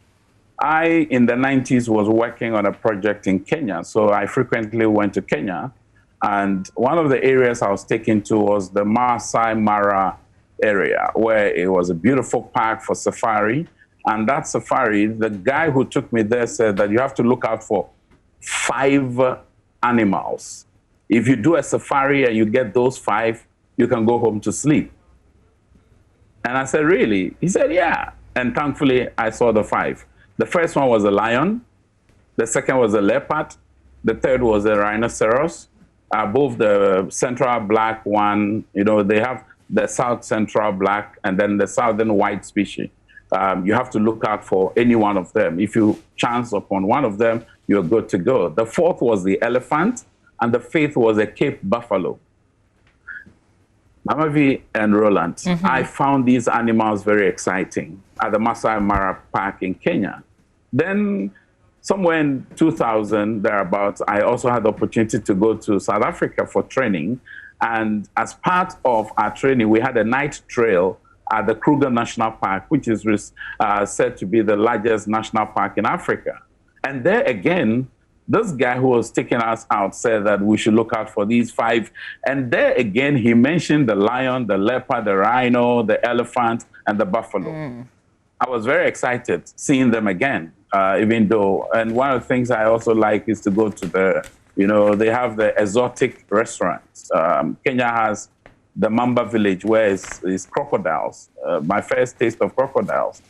I, in the 90s, was working on a project in Kenya, so I frequently went to Kenya. And one of the areas I was taken to was the Masai Mara area, where it was a beautiful park for safari. And that safari, the guy who took me there said that you have to look out for 5 animals. If you do a safari and you get those 5, you can go home to sleep. And I said, really? He said, yeah. And thankfully, I saw the 5. The first one was a lion. The second was a leopard. The third was a rhinoceros. Both the central black one, you know, they have the south central black and then the southern white species. You have to look out for any one of them. If you chance upon one of them, you're good to go. The 4th was the elephant, and the 5th was a Cape buffalo. Mama V and Roland, I found these animals very exciting at the Masai Mara Park in Kenya. Then somewhere in 2000, thereabouts, I also had the opportunity to go to South Africa for training. And as part of our training, we had a night trail at the Kruger National Park, which is said to be the largest national park in Africa. And there again, this guy who was taking us out said that we should look out for these 5. And there again, he mentioned the lion, the leopard, the rhino, the elephant, and the buffalo. I was very excited seeing them again, even though, and one of the things I also like is to go to the, you know, they have the exotic restaurants. Kenya has the Mamba village where it's crocodiles, my first taste of crocodiles.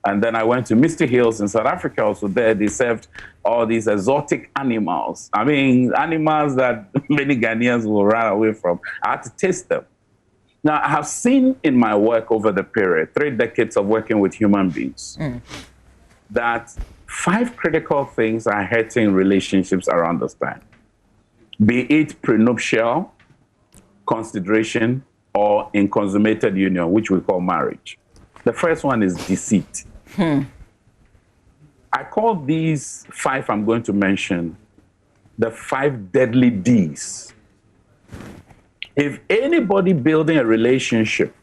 And then I went to Misty Hills in South Africa. Also there, they served all these exotic animals. I mean, animals that many Ghanaians will run away from. I had to taste them. Now, I have seen in my work over the period, 3 decades of working with human beings, that 5 critical things are hurting relationships around this time. Be it prenuptial, consideration, or in consummated union, which we call marriage. The first one is deceit. I call these 5 I'm going to mention the 5 deadly Ds. If anybody building a relationship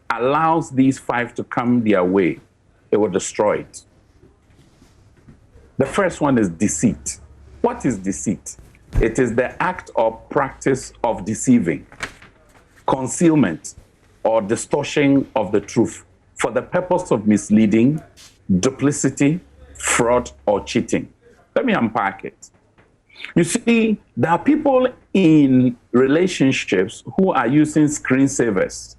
allows these 5 to come their way, it will destroy it. The first one is deceit. What is deceit? It is the act or practice of deceiving, concealment, or distortion of the truth for the purpose of misleading, duplicity, fraud, or cheating. Let me unpack it. You see, there are people in relationships who are using screensavers.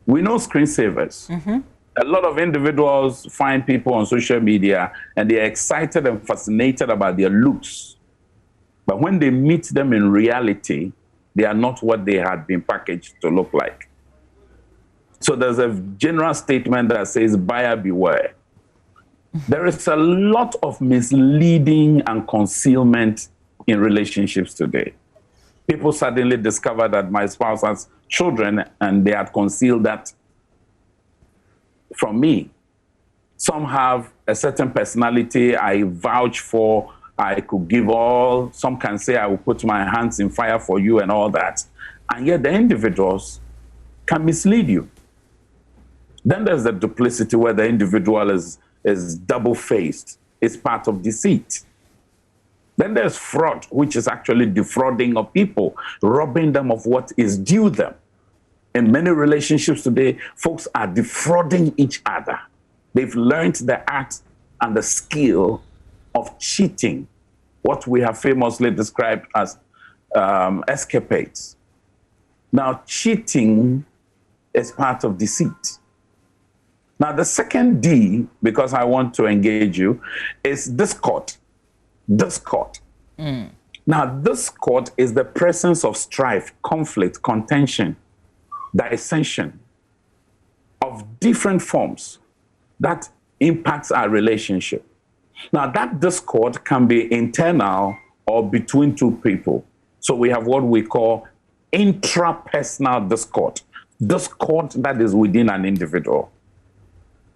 We know screensavers. A lot of individuals find people on social media and they're excited and fascinated about their looks. But when they meet them in reality, they are not what they had been packaged to look like. So there's a general statement that says, buyer beware. There is a lot of misleading and concealment in relationships today. People suddenly discover that my spouse has children and they had concealed that from me. Some have a certain personality I vouch for, I could give all. Some can say I will put my hands in fire for you and all that. And yet the individuals can mislead you. Then there's the duplicity where the individual is double-faced. It's part of deceit. Then there's fraud, which is actually defrauding of people, robbing them of what is due them. In many relationships today, folks are defrauding each other. They've learned the art and the skill of cheating, what we have famously described as escapades. Now, cheating is part of deceit. Now, the second D, because I want to engage you, is discord. Discord. Now, discord is the presence of strife, conflict, contention, dissension of different forms that impacts our relationship. Now, that discord can be internal or between two people. So we have what we call intrapersonal discord, discord that is within an individual.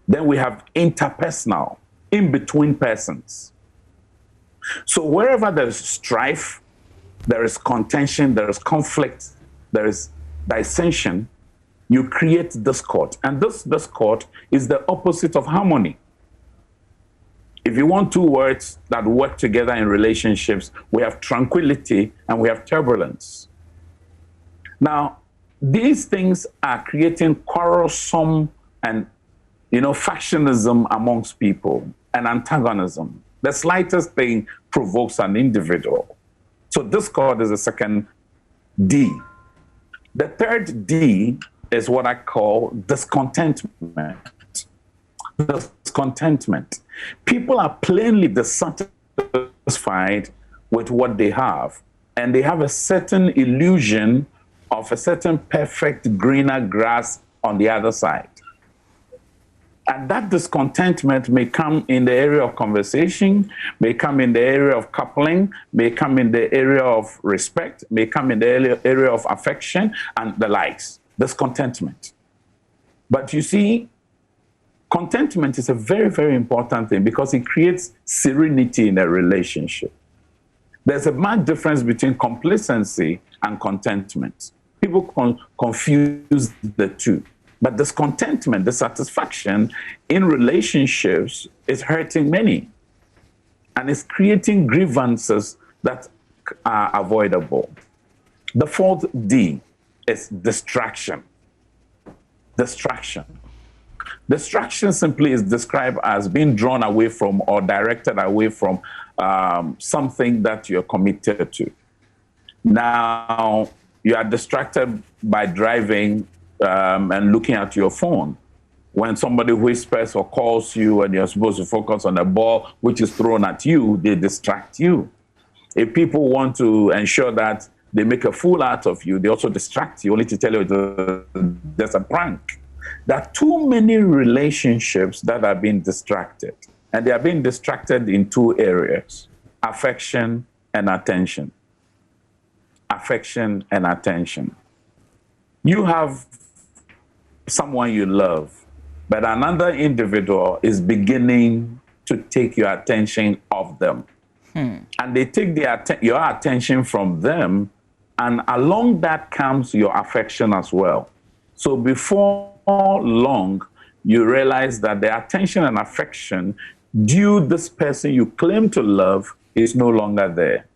Then we have interpersonal, in between persons. So wherever there is strife, there is contention, there is conflict, there is dissension, you create discord. And this discord is the opposite of harmony. If you want two words that work together in relationships, we have tranquility and we have turbulence. Now, these things are creating quarrelsome and factionism amongst people and antagonism. The slightest thing provokes an individual. So discord is the second D. The third D is what I call discontentment. Discontentment. People are plainly dissatisfied with what they have, and they have a certain illusion of a certain perfect greener grass on the other side. And that discontentment may come in the area of conversation, may come in the area of coupling, may come in the area of respect, may come in the area of affection and the likes. Discontentment. But you see, contentment is a very, very important thing because it creates serenity in a relationship. There's a marked difference between complacency and contentment. People confuse the two. But discontentment, dissatisfaction in relationships is hurting many. And it's creating grievances that are avoidable. The fourth D is distraction. Distraction. Distraction simply is described as being drawn away from or directed away from something that you're committed to. Now, you are distracted by driving and looking at your phone. When somebody whispers or calls you and you're supposed to focus on a ball which is thrown at you, they distract you. If people want to ensure that they make a fool out of you, they also distract you, only to tell you there's a prank. There are too many relationships that are being distracted. And they are being distracted in two areas: affection and attention. Affection and attention. you have someone you love, but another individual is beginning to take your attention off them. And they take your attention from them, and along that comes your affection as well. So before long, you realize that the attention and affection due this person you claim to love is no longer there.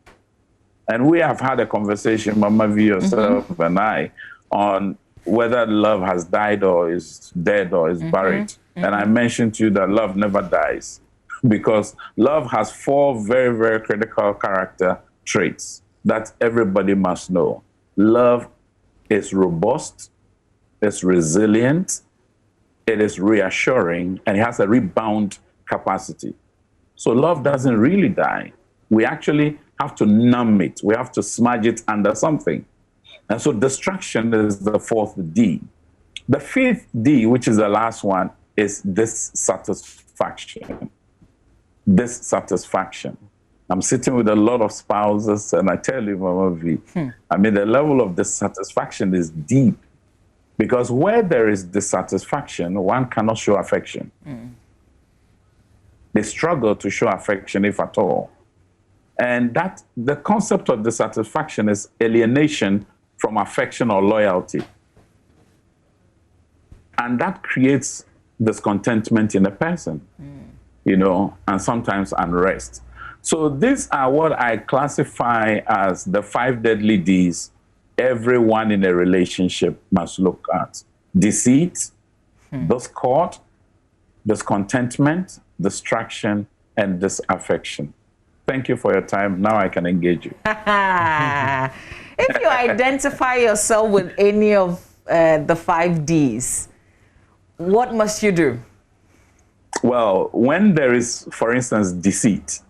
And we have had a conversation, Mama V, yourself, and I, on whether love has died or is dead or is buried. And I mentioned to you that love never dies, because love has 4 very, very critical character traits that everybody must know. Love is robust, it's resilient, it is reassuring, and it has a rebound capacity. So love doesn't really die. We actually have to numb it. We have to smudge it under something. And so distraction is the 4th D. The 5th D, which is the last one, is dissatisfaction. Dissatisfaction. I'm sitting with a lot of spouses, and I tell you, Mama V, I mean, the level of dissatisfaction is deep, because where there is dissatisfaction, one cannot show affection. They struggle to show affection, if at all. And that the concept of dissatisfaction is alienation from affection or loyalty. And that creates discontentment in a person, you know, and sometimes unrest. So these are what I classify as the 5 deadly Ds everyone in a relationship must look at. Deceit, discord, discontentment, distraction, and disaffection. Thank you for your time. Now I can engage you. If you identify yourself with any of the 5 Ds, what must you do? Well, when there is, for instance, deceit,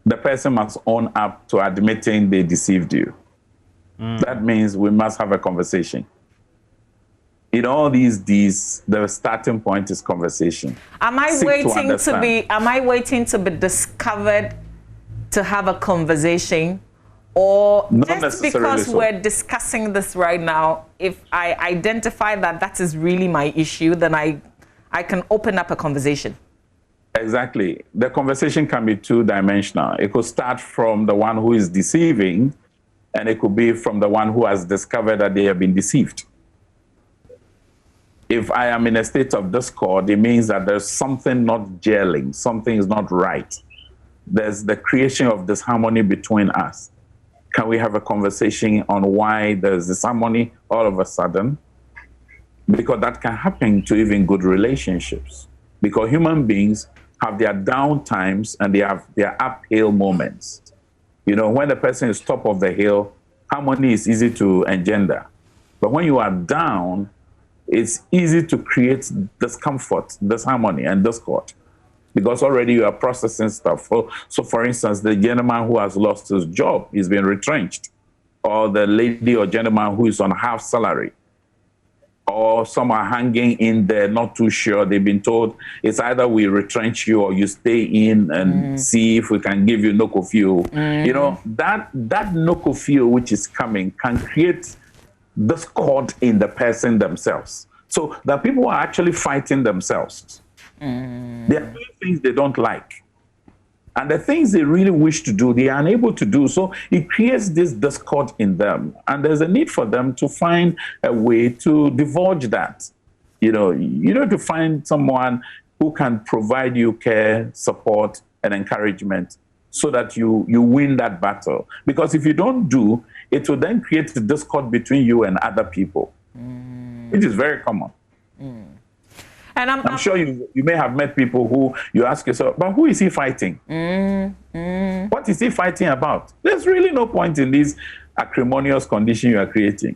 the person must own up to admitting they deceived you. That means we must have a conversation. In all these Ds, the starting point is conversation. Am I waiting to be discovered to have a conversation? Or Not just because so. we're discussing this right now, if I identify that that is really my issue, then I can open up a conversation? Exactly. The conversation can be 2-dimensional. It could start from the one who is deceiving, and it could be from the one who has discovered that they have been deceived. If I am in a state of discord, it means that there's something not gelling, something is not right. There's the creation of disharmony between us. Can we have a conversation on why there's disharmony all of a sudden? Because that can happen to even good relationships. Because human beings have their down times and they have their uphill moments. You know, when the person is top of the hill, harmony is easy to engender. But when you are down, it's easy to create discomfort, disharmony, and discord, because already you are processing stuff. So for instance, the gentleman who has lost his job is being retrenched, or the lady or gentleman who is on half salary, or some are hanging in there, not too sure. They've been told it's either we retrench you or you stay in and see if we can give you NOCO fuel. You know, that NOCO fuel which is coming can create discord in the person themselves. So the people are actually fighting themselves. They are doing things they don't like. And the things they really wish to do, they are unable to do. So it creates this discord in them. And there's a need for them to find a way to divulge that. You know, to find someone who can provide you care, support, and encouragement so that you win that battle. Because if you don't do, it will then create the discord between you and other people, which is very common. And I'm sure you may have met people who you ask yourself, but who is he fighting? What is he fighting about? There's really no point in this acrimonious condition you are creating.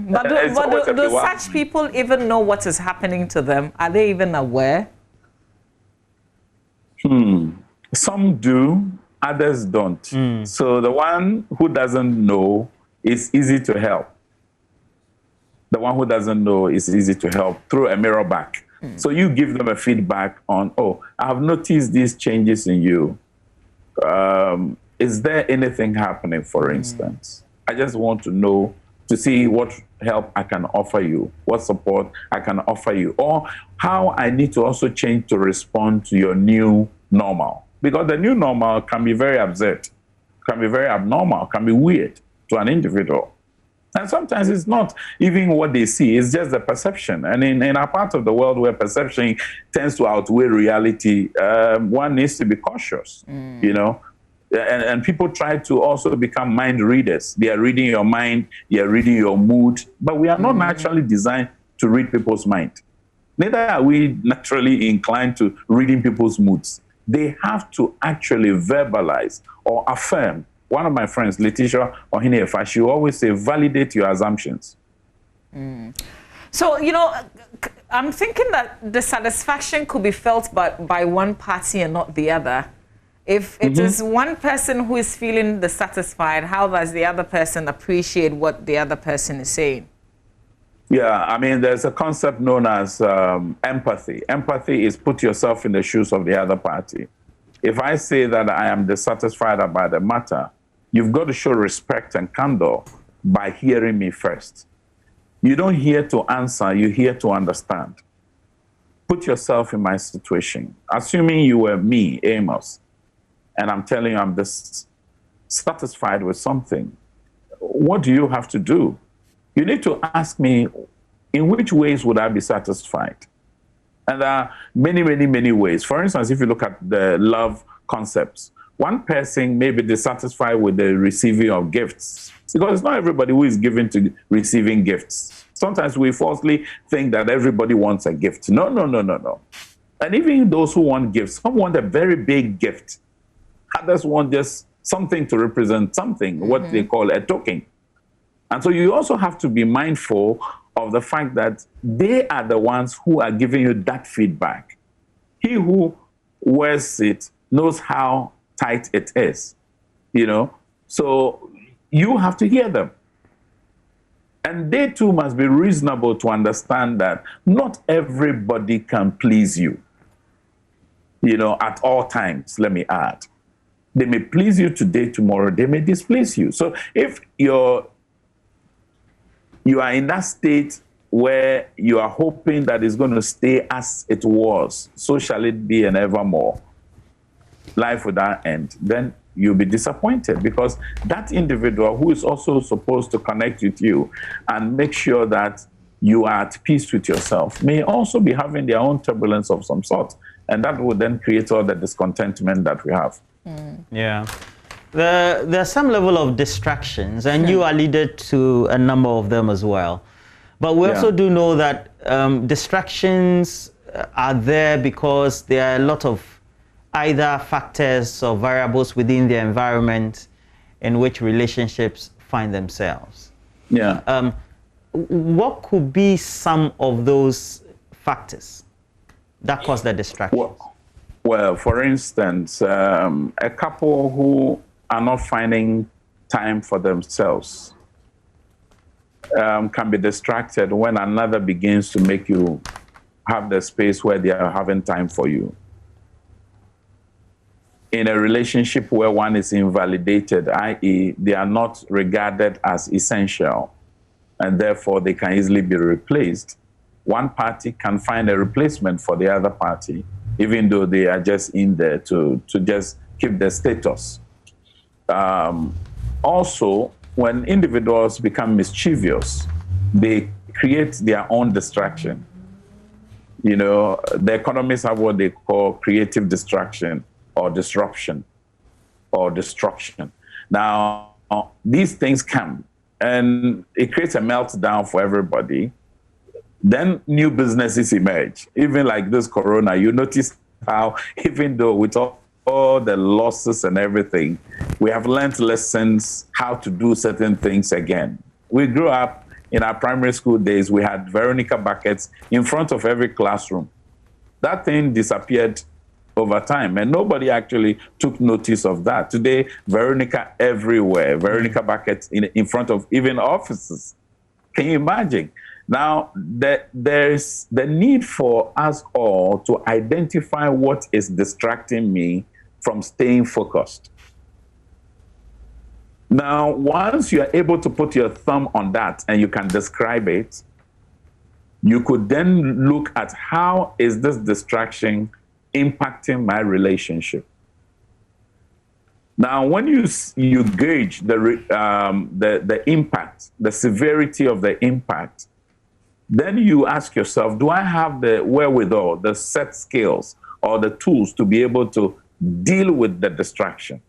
But do such people even know what is happening to them? Are they even aware? Some do, others don't. So the one who doesn't know is easy to help. The one who doesn't know is easy to help through a mirror back. So you give them a feedback on, oh, I have noticed these changes in you. Is there anything happening, for instance? I just want to know to see what help I can offer you, what support I can offer you, or how I need to also change to respond to your new normal. Because the new normal can be very absurd, can be very abnormal, can be weird to an individual. And sometimes it's not even what they see, it's just the perception. And in our part of the world where perception tends to outweigh reality, one needs to be cautious, you know. And people try to also become mind readers. They are reading your mind, they are reading your mood, but we are not naturally designed to read people's mind. Neither are we naturally inclined to reading people's moods. They have to actually verbalize or affirm. One of my friends, Letitia Ohinefa, she always say, validate your assumptions. So, you know, I'm thinking that the satisfaction could be felt by one party and not the other. If it is one person who is feeling dissatisfied, how does the other person appreciate what the other person is saying? Yeah, I mean, there's a concept known as empathy. Empathy is put yourself in the shoes of the other party. If I say that I am dissatisfied about the matter, you've got to show respect and candor by hearing me first. You don't hear to answer, you hear to understand. Put yourself in my situation. Assuming you were me, Amos, and I'm telling you I'm dissatisfied with something, what do you have to do? You need to ask me, in which ways would I be satisfied? And there are many, many, many ways. For instance, if you look at the love concepts, one person may be dissatisfied with the receiving of gifts, because it's not everybody who is given to receiving gifts. Sometimes we falsely think that everybody wants a gift. No, no, no, no, no. And even those who want gifts, some want a very big gift. Others want just something to represent something, what they call a token. And so you also have to be mindful of the fact that they are the ones who are giving you that feedback. He who wears it knows how tight it is, you know? So you have to hear them. And they too must be reasonable to understand that not everybody can please you, you know, at all times, let me add. They may please you today, tomorrow, they may displease you. So if you are in that state where you are hoping that it's going to stay as it was, so shall it be and evermore, life without end, then you'll be disappointed, because that individual who is also supposed to connect with you and make sure that you are at peace with yourself may also be having their own turbulence of some sort. And that would then create all the discontentment that we have. Yeah. There's some level of distractions, and you alluded to a number of them as well. But we also do know that distractions are there because there are a lot of either factors or variables within the environment in which relationships find themselves. Yeah. What could be some of those factors that cause the distraction? Well, for instance, a couple who are not finding time for themselves can be distracted when another begins to make you have the space where they are having time for you. In a relationship where one is invalidated, i.e., they are not regarded as essential, and therefore they can easily be replaced, one party can find a replacement for the other party, even though they are just in there to just keep the status. Also, when individuals become mischievous, they create their own distraction. You know, the economists have what they call creative distraction or disruption or destruction. Now, these things come and it creates a meltdown for everybody. Then new businesses emerge. Even like this corona, you notice how even though with all the losses and everything, we have learned lessons how to do certain things again. We grew up in our primary school days, we had Veronica buckets in front of every classroom. That thing disappeared over time, and nobody actually took notice of that. Today, Veronica everywhere, Veronica buckets in front of even offices. Can you imagine? Now, there's the need for us all to identify what is distracting me from staying focused. Now, once you are able to put your thumb on that and you can describe it, you could then look at how is this distraction impacting my relationship. Now, when you gauge the impact, the severity of the impact, then you ask yourself, do I have the wherewithal, the set skills, or the tools to be able to deal with the distraction?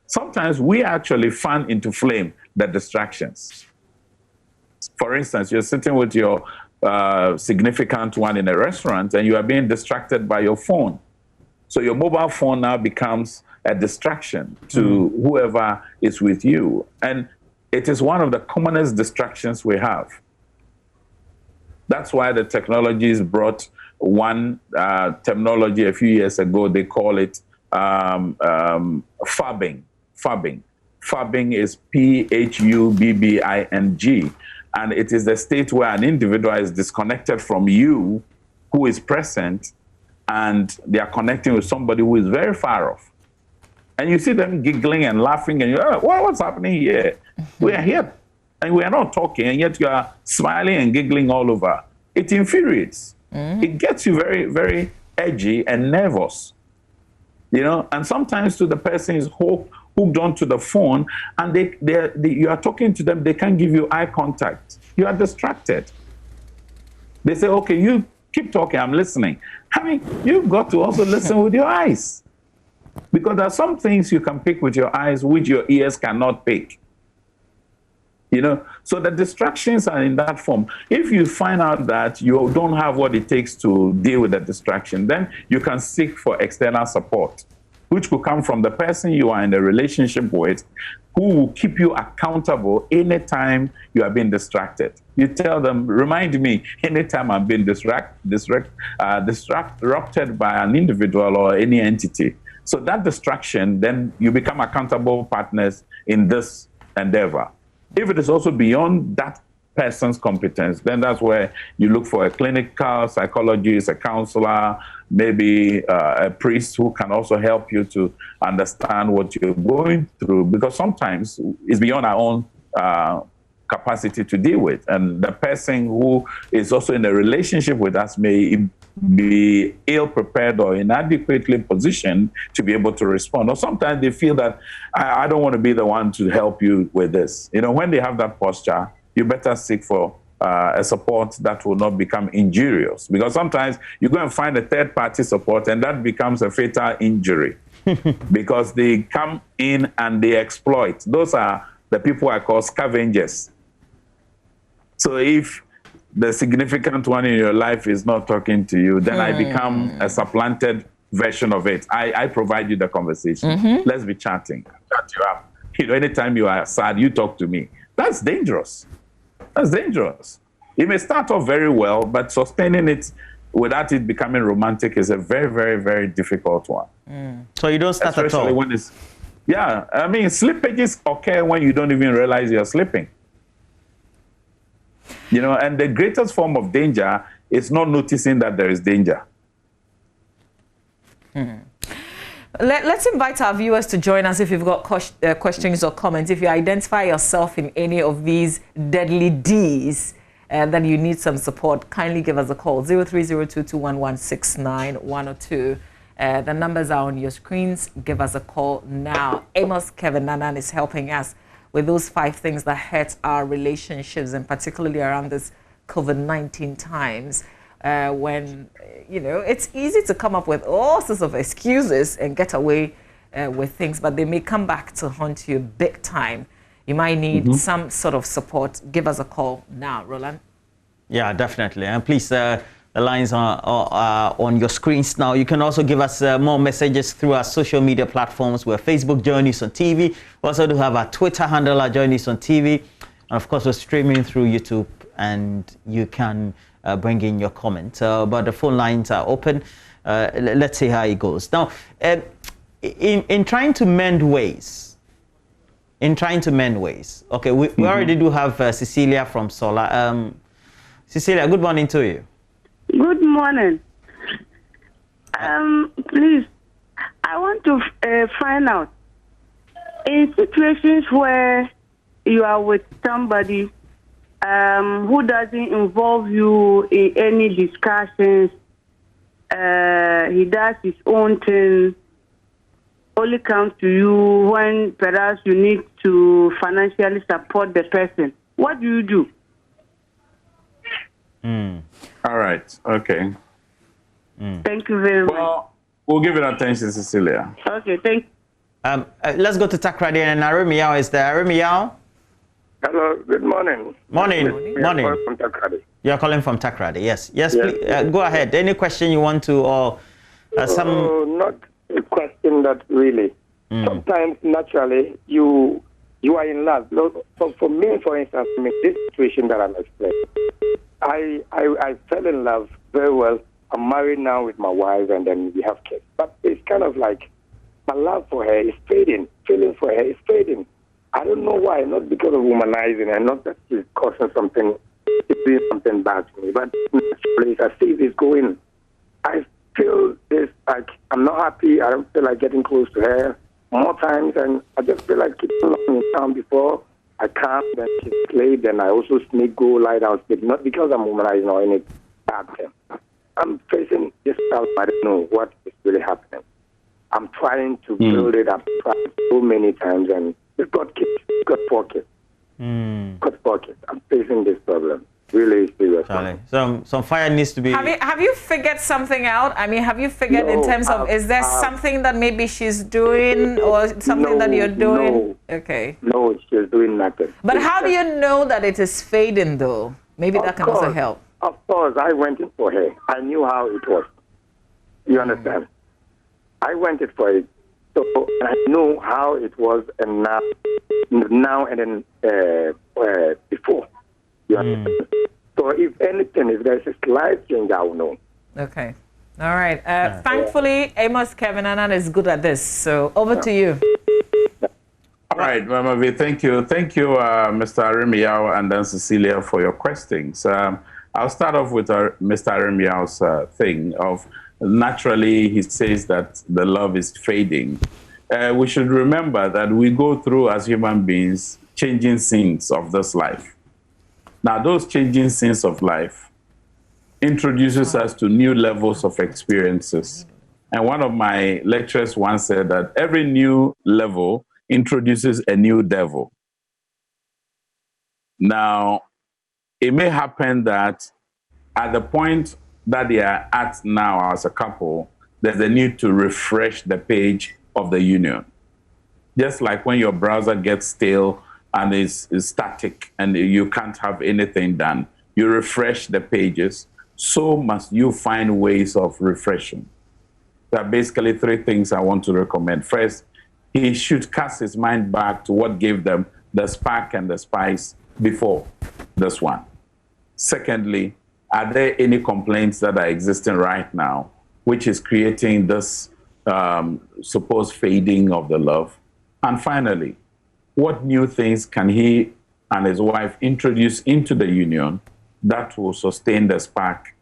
Sometimes we actually fan into flame the distractions. For instance, you're sitting with your significant one in a restaurant and you are being distracted by your phone. So your mobile phone now becomes a distraction to whoever is with you. And it is one of the commonest distractions we have. That's why the technologies brought one terminology a few years ago. They call it fabbing. Fabbing is P-H-U-B-B-I-N-G. And it is the state where an individual is disconnected from you who is present, and they are connecting with somebody who is very far off. And you see them giggling and laughing, and you're, what's happening here? We are here, and we are not talking, and yet you are smiling and giggling all over. It infuriates. It gets you very, very edgy and nervous. You know, and sometimes to the person is hooked onto the phone, and you are talking to them, they can't give you eye contact. You are distracted. They say, okay, you keep talking, I'm listening. I mean, you've got to also listen with your eyes. Because there are some things you can pick with your eyes which your ears cannot pick. You know, so the distractions are in that form. If you find out that you don't have what it takes to deal with the distraction, then you can seek for external support, which could come from the person you are in a relationship with, who will keep you accountable anytime you are being distracted. You tell them, remind me anytime I'm being disrupted by an individual or any entity. So that distraction, then you become accountable partners in this endeavor. If it is also beyond that person's competence, then that's where you look for a clinical psychologist, a counselor, maybe a priest who can also help you to understand what you're going through, because sometimes it's beyond our own capacity to deal with. And the person who is also in a relationship with us may be ill-prepared or inadequately positioned to be able to respond. Or sometimes they feel that, I don't want to be the one to help you with this. You know, when they have that posture, you better seek for a support that will not become injurious. Because sometimes you go and find a third-party support, and that becomes a fatal injury. Because they come in and they exploit. Those are the people I call scavengers. So if the significant one in your life is not talking to you, then I become a supplanted version of it. I provide you the conversation. Let's be chatting. Chat you up. You know, anytime you are sad, you talk to me. That's dangerous. That's dangerous. It may start off very well, but sustaining it without it becoming romantic is a very, very, very difficult one. So you don't start especially at all? When it's, yeah, I mean, slippages occur when you don't even realize you're slipping. You know, and the greatest form of danger is not noticing that there is danger. Let's invite our viewers to join us if you've got questions or comments. If you identify yourself in any of these deadly Ds and then you need some support, kindly give us a call, 030221169102. The numbers are on your screens. Give us a call now. Amos Kevin Nanan is helping us with those 5 things that hurt our relationships, and particularly around this COVID-19 times, when, you know, it's easy to come up with all sorts of excuses and get away with things, but they may come back to haunt you big time. You might need some sort of support. Give us a call now, Roland. Yeah, definitely. And please, the lines are on your screens now. You can also give us more messages through our social media platforms. We're Facebook, Joy News on TV. We also do have our Twitter handle, Joy News on TV. And of course, we're streaming through YouTube, and you can bring in your comment. But the phone lines are open. Let's see how it goes. Now, in trying to mend ways, okay, we already do have Cecilia from Sola. Cecilia, good morning to you. Good morning. Please, I want to find out In situations where you are with somebody who doesn't involve you in any discussions, he does his own thing, only comes to you when perhaps you need to financially support the person. What do you do? All right. Okay. Thank you very much. Well, we'll give it attention, Cecilia. Okay, thank you. Let's go to Takrady, and Arimiao is there. Arimiao? Hello, good morning. Morning. Morning. From Takrady. You're calling from Takrady, yes. Yes, please, go ahead. Any question you want to, or some... Not a question that really. Sometimes, naturally, you are in love. For me, for instance, in this situation that I'm explaining, I fell in love very well. I'm married now with my wife, and then we have kids. But it's kind of like my love for her is fading. Feeling for her is fading. I don't know why. Not because of womanizing, and not that she's causing something, doing something bad to me. But naturally, I see this going. I feel this like I'm not happy. I don't feel like getting close to her more times, and I just feel like keeping along in town before I come. Then she's late, then I also sneak, go lie down, sleep. Not because I'm womanizing or any bad thing. I'm facing this stuff. I don't know what is really happening. I'm trying to build it up. Tried so many times, and we've got kids. We've got 4 kids. Got 4 kids. I'm facing this problem. Really serious. Some fire needs to be... Have you figured something out? I mean, have you figured in terms of, is there something that maybe she's doing or something that you're doing? No. Okay. No, she's doing nothing. But how do you know that it is fading, though? Maybe that can also help. Of course, I went in for her. I knew how it was. You understand? I went in for it. So I know how it was, and now and then before. You understand? So if anything, if there's a slight change, I will know. Okay. All right. Thankfully, Amos Kevin Annan is good at this. So over to you. All right, Mama V, thank you. Thank you, Mr. Arimiao and then Cecilia, for your questions. I'll start off with Mr. Arimiao's thing of naturally he says that the love is fading. We should remember that we go through as human beings changing scenes of this life. Now, those changing scenes of life introduces us to new levels of experiences. And one of my lecturers once said that every new level introduces a new devil. Now, it may happen that at the point that they are at now as a couple, there's a need to refresh the page of the union. Just like when your browser gets stale and is static and you can't have anything done, you refresh the pages, so must you find ways of refreshing. There are basically 3 things I want to recommend. First, he should cast his mind back to what gave them the spark and the spice before this one. Secondly, are there any complaints that are existing right now which is creating this supposed fading of the love? And finally, what new things can he and his wife introduce into the union that will sustain the spark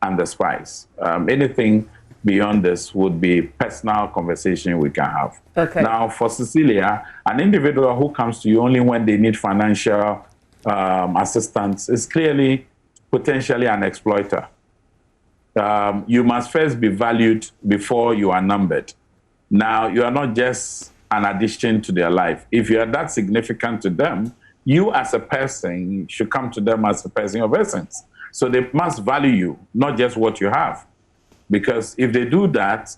and the spice? Anything beyond this would be personal conversation we can have. Okay. Now, for Cecilia, an individual who comes to you only when they need financial assistance is clearly potentially an exploiter. You must first be valued before you are numbered. Now, you are not just an addition to their life. If you are that significant to them, you as a person should come to them as a person of essence. So they must value you, not just what you have. Because if they do that,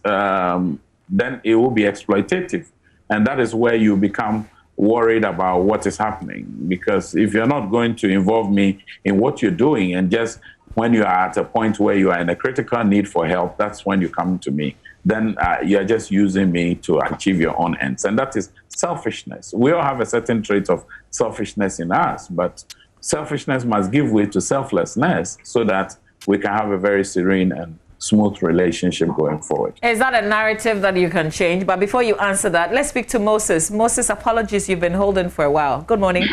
then it will be exploitative. And that is where you become worried about what is happening. Because if you're not going to involve me in what you're doing, and just when you are at a point where you are in a critical need for help, that's when you come to me. Then you're just using me to achieve your own ends. And that is selfishness. We all have a certain trait of selfishness in us, but selfishness must give way to selflessness so that we can have a very serene and smooth relationship going forward. Is that a narrative that you can change? But before you answer that, let's speak to Moses. Moses, apologies, you've been holding for a while. Good morning.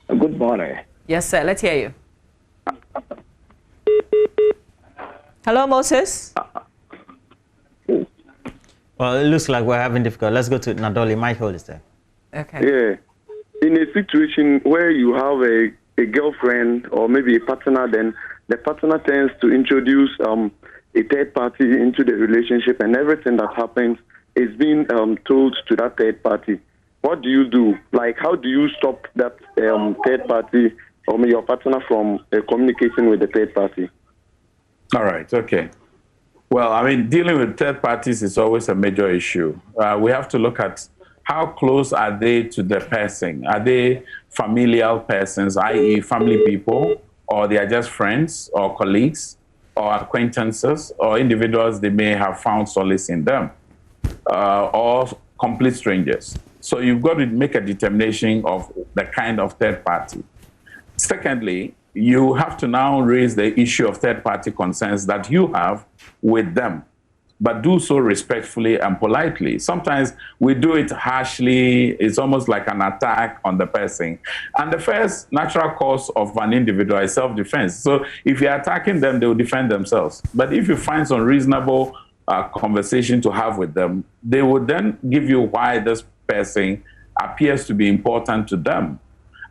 Good morning. Yes, sir. Let's hear you. Hello, Moses. Well, it looks like we're having difficulty. Let's go to Nadoli. Michael is there. Okay. Yeah. In a situation where you have a girlfriend or maybe a partner, then the partner tends to introduce a third party into the relationship, and everything that happens is being told to that third party. What do you do? Like, how do you stop that third party or your partner from communicating with the third party? All right, okay. Well, I mean, dealing with third parties is always a major issue. We have to look at how close are they to the person? Are they familial persons, i.e. family people, or they are just friends or colleagues or acquaintances or individuals they may have found solace in them, or complete strangers? So you've got to make a determination of the kind of third party. Secondly, you have to now raise the issue of third-party concerns that you have with them, but do so respectfully and politely. Sometimes we do it harshly. It's almost like an attack on the person. And the first natural cause of an individual is self-defense. So if you're attacking them, they will defend themselves. But if you find some reasonable conversation to have with them, they will then give you why this person appears to be important to them.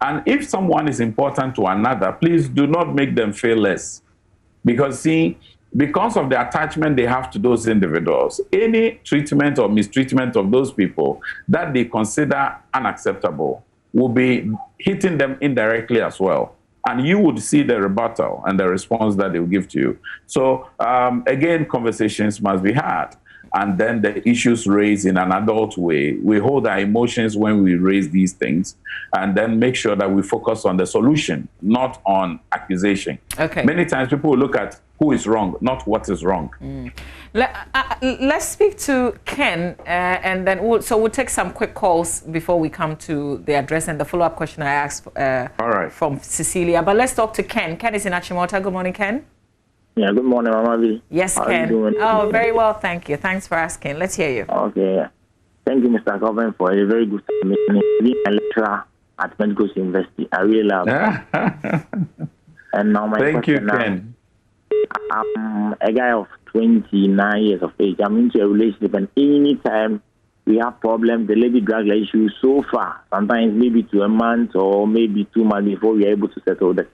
And if someone is important to another, please do not make them feel less. Because, see, because of the attachment they have to those individuals, any treatment or mistreatment of those people that they consider unacceptable will be hitting them indirectly as well. And you would see the rebuttal and the response that they will give to you. So, again, conversations must be had. And then the issues raised in an adult way. We hold our emotions when we raise these things, and then make sure that we focus on the solution, not on accusation. Okay. Many times people will look at who is wrong, not what is wrong. Let's speak to Ken, and then we'll take some quick calls before we come to the address and the follow-up question I asked from Cecilia. But let's talk to Ken. Ken is in Achimota. Good morning, Ken. Yeah, good morning, Mama B. Yes, How Ken. are you doing? Oh, very well, thank you. Thanks for asking. Let's hear you. Okay. Thank you, Mr. Governor, for a very good submission. Being a lecturer at Medical University, I really love it. And now my Thank you, question now, Ken. I'm a guy of 29 years of age. I'm into a relationship, and anytime we have problems, the lady drag the issue so far, sometimes maybe to a month or maybe 2 months before we are able to settle that.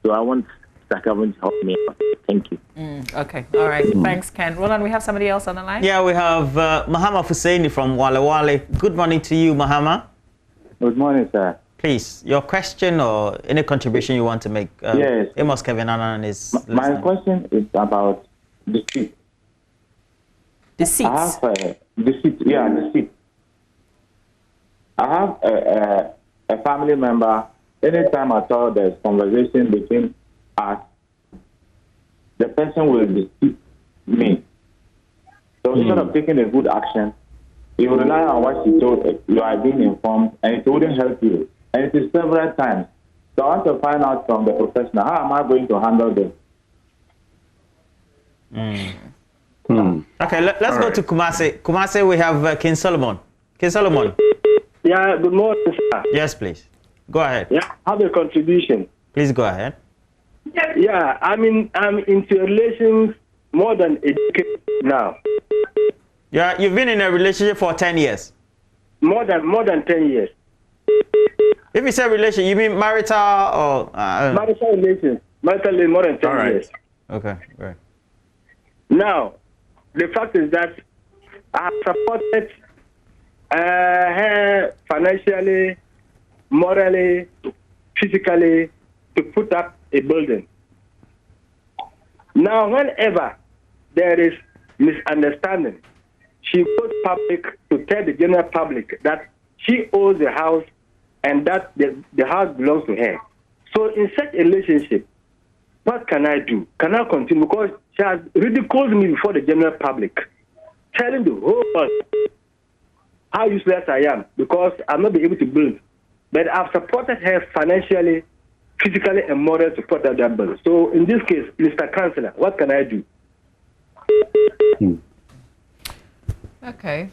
So I want Mr. Governor to help me out. Thank you. Okay. All right. Thanks, Ken. Roland, we have somebody else on the line? Yeah, we have Mahama Husseini from Wale Wale. Good morning to you, Mahama. Good morning, sir. Please, your question or any contribution you want to make. Yes. Amos Kevin Annan is My question is about the seat. The seats? I have the seat. Yeah, the seat. I have a family member. Anytime at all there's conversation between us, the person will dispute me. So instead of taking a good action, you will rely on what she told you are being informed, and it wouldn't help you. And it is several times. So I want to find out from the professional, how am I going to handle this? Okay, let's go to Kumasi. Kumasi, we have King Solomon. King Solomon. Yeah, good morning, sir. Yes, please. Go ahead. Yeah, I have a contribution. Please go ahead. Yeah, I'm into relations more than a decade now. Yeah, you've been in a relationship for 10 years. More than 10 years. If you say relation, you mean marital or marital relations? Marital more than 10 years. Okay, right. Now, the fact is that I have supported her financially, morally, physically to put up a building. Now, whenever there is misunderstanding, she goes public to tell the general public that she owns the house and that the house belongs to her. So in such a relationship, what can I do? Can I continue? Because she has ridiculed me before the general public, telling the whole world how useless I am because I'm not able to build. But I've supported her financially, physically, and morally to put up that bill. So in this case, Mr. Councillor, what can I do? Okay.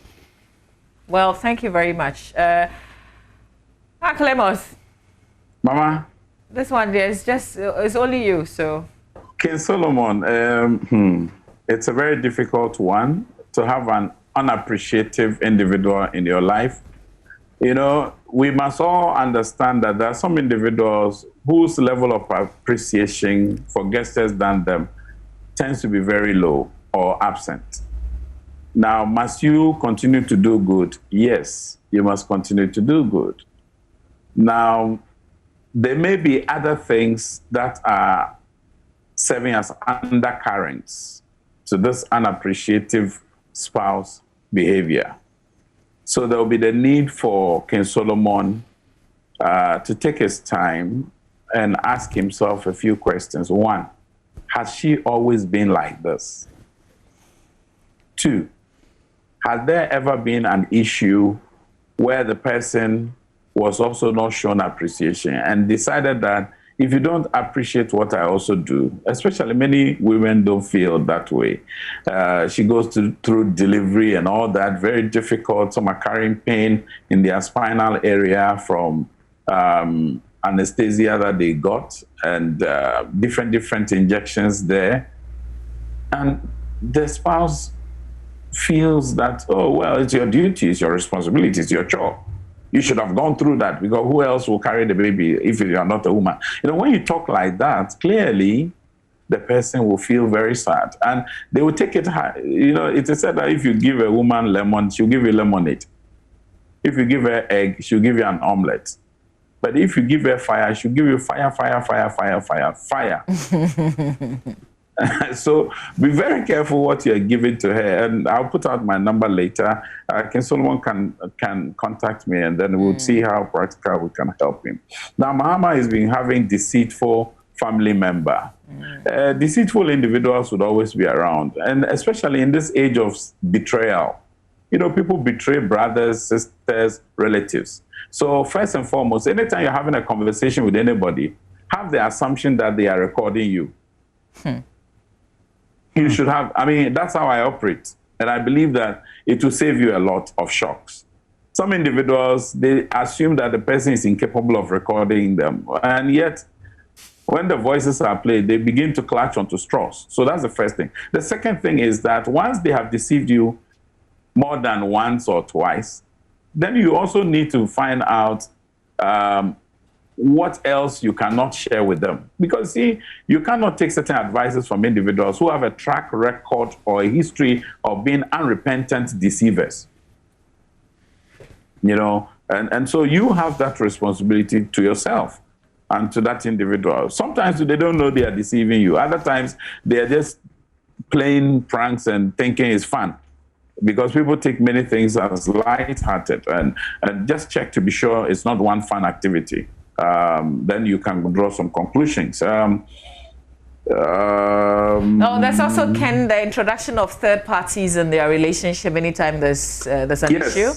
Well, thank you very much. Uncle Amos. Mama? This one there is just, it's only you, so. King Solomon, it's a very difficult one to have an unappreciative individual in your life You know, we must all understand that there are some individuals whose level of appreciation for guests than them tends to be very low or absent. Now, must you continue to do good? Yes, you must continue to do good. Now, there may be other things that are serving as undercurrents to this unappreciative spouse behavior. So there will be the need for King Solomon to take his time and ask himself a few questions. One, has she always been like this? Two, has there ever been an issue where the person was also not shown appreciation and decided that if you don't appreciate what I also do, especially many women don't feel that way. She goes through delivery and all that, very difficult. Some are carrying pain in their spinal area from anesthesia that they got and different injections there. And the spouse feels that, oh, well, it's your duty, it's your responsibility, it's your job. You should have gone through that because who else will carry the baby if you are not a woman? You know, when you talk like that, clearly the person will feel very sad and they will take it high. You know, it is said that if you give a woman lemon, she'll give you lemonade. If you give her egg, she'll give you an omelette. But if you give her fire, she'll give you fire. So be very careful what you're giving to her. And I'll put out my number later. King Solomon can contact me and then we'll see how practical we can help him. Now, Mahama has been having deceitful family member. Deceitful individuals would always be around. And especially in this age of betrayal. You know, people betray brothers, sisters, relatives. So first and foremost, anytime you're having a conversation with anybody, have the assumption that they are recording you. You should have, I mean, that's how I operate. And I believe that it will save you a lot of shocks. Some individuals, they assume that the person is incapable of recording them. And yet, when the voices are played, they begin to clutch onto straws. So that's the first thing. The second thing is that once they have deceived you more than once or twice, then you also need to find out what else you cannot share with them. Because, see, you cannot take certain advices from individuals who have a track record or a history of being unrepentant deceivers. You know, and so you have that responsibility to yourself and to that individual. Sometimes they don't know they are deceiving you. Other times, they are just playing pranks and thinking it's fun. Because people take many things as light-hearted. And just check to be sure it's not one fun activity. Then you can draw some conclusions. There's also, Ken, the introduction of third parties in their relationship anytime there's an issue.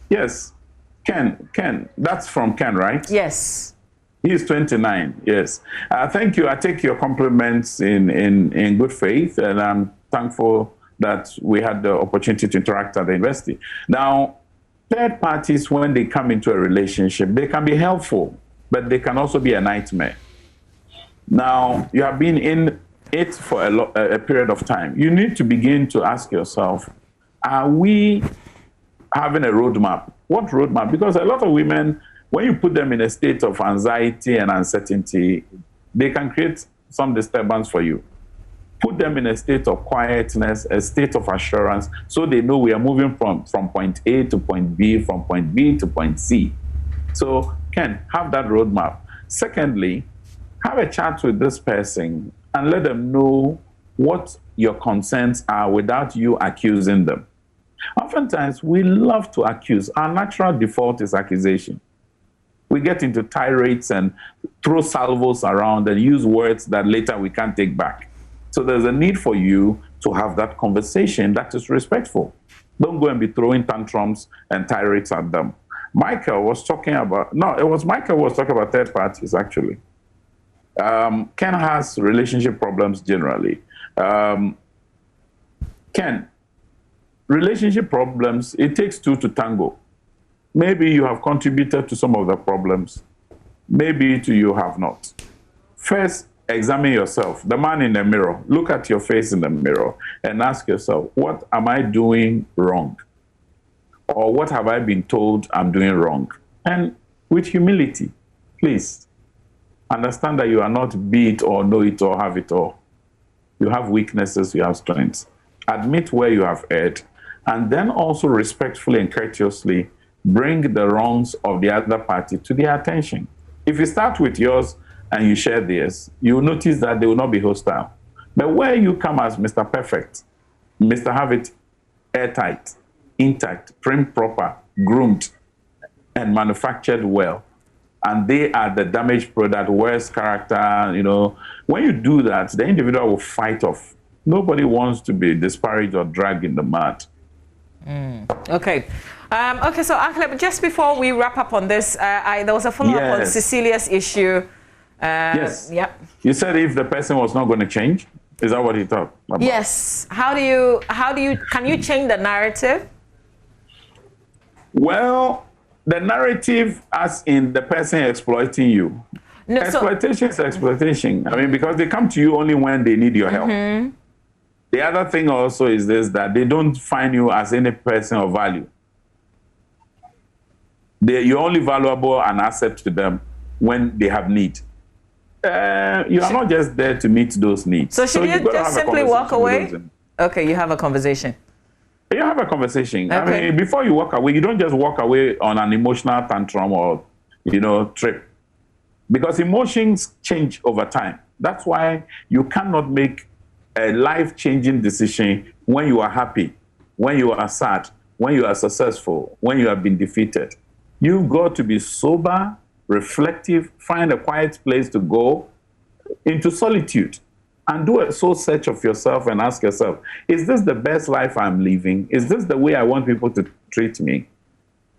Yes, Ken, that's from Ken, right? Yes. He's 29, yes. Thank you. I take your compliments in good faith, and I'm thankful that we had the opportunity to interact at the university. Now, third parties, when they come into a relationship, they can be helpful, but they can also be a nightmare. Now, you have been in it for a period of time. You need to begin to ask yourself, are we having a roadmap? What roadmap? Because a lot of women, when you put them in a state of anxiety and uncertainty, they can create some disturbance for you. Put them in a state of quietness, a state of assurance, so they know we are moving from point A to point B, from point B to point C. So, Ken, have that roadmap. Secondly, have a chat with this person and let them know what your concerns are without you accusing them. Oftentimes, we love to accuse. Our natural default is accusation. We get into tirades and throw salvos around and use words that later we can't take back. So there's a need for you to have that conversation that is respectful. Don't go and be throwing tantrums and tirades at them. Michael was talking about, Michael was talking about third parties, actually. Ken has relationship problems generally. Ken, relationship problems, it takes two to tango. Maybe you have contributed to some of the problems. Maybe you have not. First, examine yourself. The man in the mirror. Look at your face in the mirror and ask yourself, what am I doing wrong? or what have I been told I'm doing wrong? And with humility, please understand that you are not be it or know it or have it all. You have weaknesses, you have strengths. Admit where you have erred, and then also respectfully and courteously bring the wrongs of the other party to their attention. If you start with yours and you share theirs, you'll notice that they will not be hostile. But where you come as Mr. Perfect, Mr. Have it airtight, intact, prim proper, groomed, and manufactured well, and they are the damaged product, worst character, you know, when you do that, the individual will fight off. Nobody wants to be disparaged or dragged in the mud. Okay. Okay, so Akhleb, just before we wrap up on this, there was a follow-up on Cecilia's issue. Yes. Yeah. You said if the person was not going to change, is that what he thought about? Yes. Can you change the narrative? Well, the narrative as in the person exploiting you. No, exploitation is exploitation. I mean, because they come to you only when they need your help. The other thing also is this, that they don't find you as any person of value. You're only valuable and asset to them when they have need. You are not just there to meet those needs. So should you just simply walk away? Okay, you have a conversation. You have a conversation. Okay. I mean, before you walk away, you don't just walk away on an emotional tantrum or, trip. Because emotions change over time. That's why you cannot make a life-changing decision when you are happy, when you are sad, when you are successful, when you have been defeated. You've got to be sober, reflective, find a quiet place to go into solitude and do a soul search of yourself and ask yourself, is this the best life I'm living? Is this the way I want people to treat me?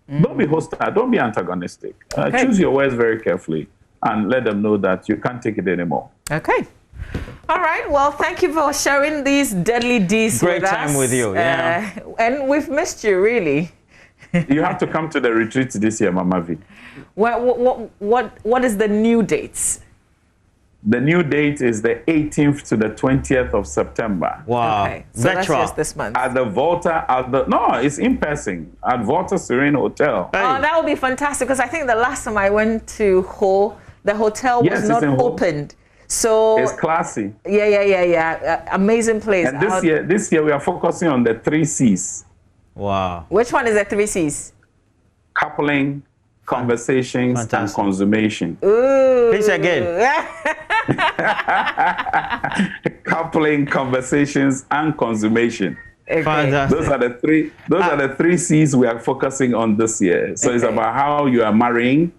Don't be hostile. Don't be antagonistic. Choose your words very carefully and let them know that you can't take it anymore. Okay. All right. Well, thank you for sharing these deadly deeds with us. Great time with you. Yeah. And we've missed you, really. You have to come to the retreat this year, Mama V. What is the new dates? The new date is the 18th to the 20th of September. Wow. Okay. So that's just this month. At the Volta, no, it's in person, at Volta Serene Hotel. Hey. Oh, that would be fantastic, because I think the last time I went to Ho, the hotel was not opened. So it's classy. Yeah. Amazing place. And this year we are focusing on the 3 C's. Wow. Which one is the 3 C's? Coupling, conversations, and consummation. Ooh. Please again. Coupling, conversations, and consummation. Okay. Fantastic. Those are the 3 C's we are focusing on this year. So it's about how you are marrying.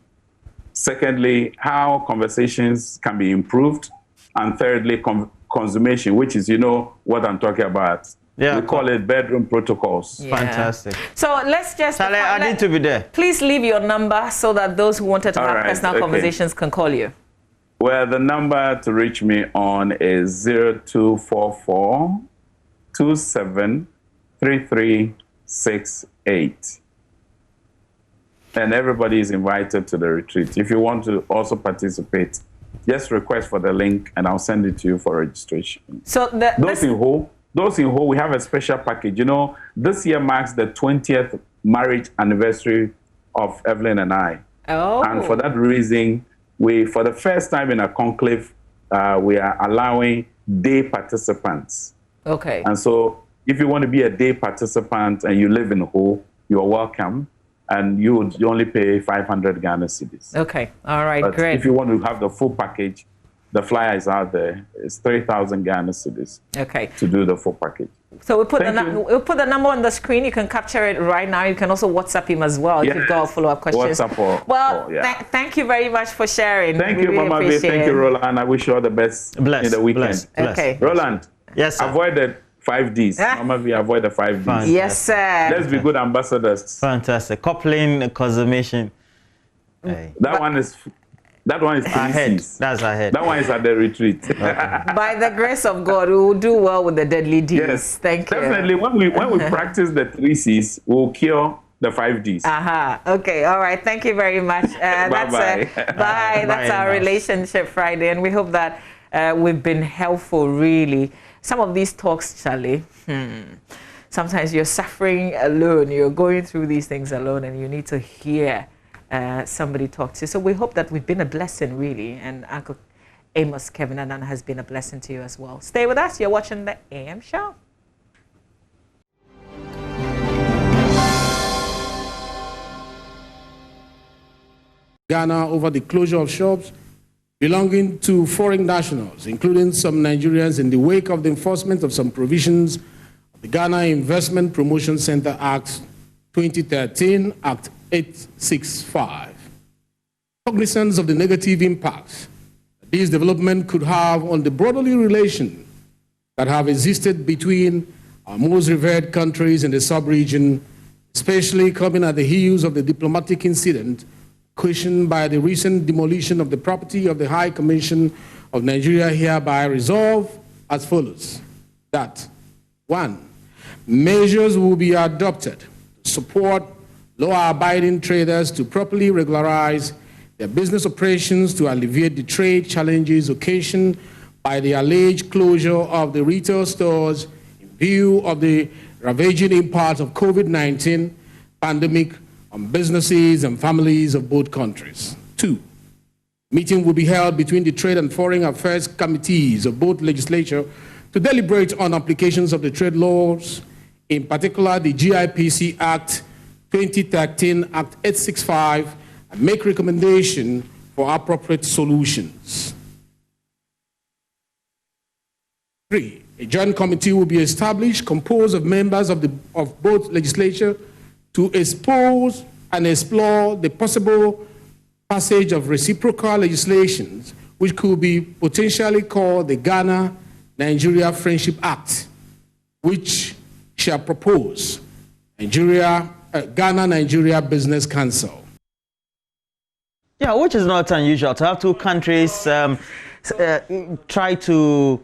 Secondly, how conversations can be improved. And thirdly, consummation, which is, what I'm talking about. Yeah, we call it bedroom protocols. Yeah. Fantastic. So let's just... I need to be there. Please leave your number so that those who wanted to have personal conversations can call you. Well, the number to reach me on is 0244 273368. And everybody is invited to the retreat. If you want to also participate, just request for the link and I'll send it to you for registration. So those in Ho, we have a special package. This year marks the 20th marriage anniversary of Evelyn and I. Oh. And for that reason, for the first time in a conclave, we are allowing day participants. Okay. And so if you want to be a day participant and you live in Ho, you're welcome. And you only pay 500 Ghana cedis. Okay. All right. But great. If you want to have the full package, the flyer is out there. It's 3,000 Ghana cedis. Okay. To do the full package. So we'll put the number on the screen. You can capture it right now. You can also WhatsApp him as well if you've got follow-up questions. WhatsApp thank you very much for sharing. Thank you, Mama V. Thank you, Roland. I wish you all the best in the weekend. Okay. Roland. Yes, sir. Avoid the 5 Ds. Mama V, avoid the 5 Ds. Fantastic. Yes, sir. Let's be good ambassadors. Fantastic. Coupling, consummation. Hey. That one is ahead. That's ahead. That one is at the retreat. By the grace of God, we will do well with the deadly Ds. Yes, thank you. Definitely. When we practice the 3 C's, we'll cure the 5 Ds. Okay. All right. Thank you very much. Bye. That's our Relationship Friday, and we hope that we've been helpful. Really, some of these talks, Charlie. sometimes you're suffering alone, you're going through these things alone, and you need to hear somebody talk to you. So we hope that we've been a blessing, really, and Uncle Amos Kevin Annan has been a blessing to you as well. Stay with us. You're watching the AM Show. Ghana over the closure of shops belonging to foreign nationals, including some Nigerians, in the wake of the enforcement of some provisions of the Ghana Investment Promotion Center Act 2013, Act 865. Cognizance of the negative impacts that this development could have on the brotherly relation that have existed between our most revered countries in the sub-region, especially coming at the heels of the diplomatic incident questioned by the recent demolition of the property of the High Commission of Nigeria, hereby resolve as follows: that 1. Measures will be adopted to support law-abiding traders to properly regularize their business operations to alleviate the trade challenges occasioned by the alleged closure of the retail stores in view of the ravaging impact of COVID-19 pandemic on businesses and families of both countries. 2. Meeting will be held between the Trade and Foreign Affairs Committees of both legislature to deliberate on applications of the trade laws, in particular the GIPC Act 2013, Act 865, and make recommendation for appropriate solutions. 3. A joint committee will be established composed of members of both legislature to expose and explore the possible passage of reciprocal legislations, which could be potentially called the Ghana-Nigeria Friendship Act, which shall propose Ghana-Nigeria Business Council. Yeah, which is not unusual to have two countries try to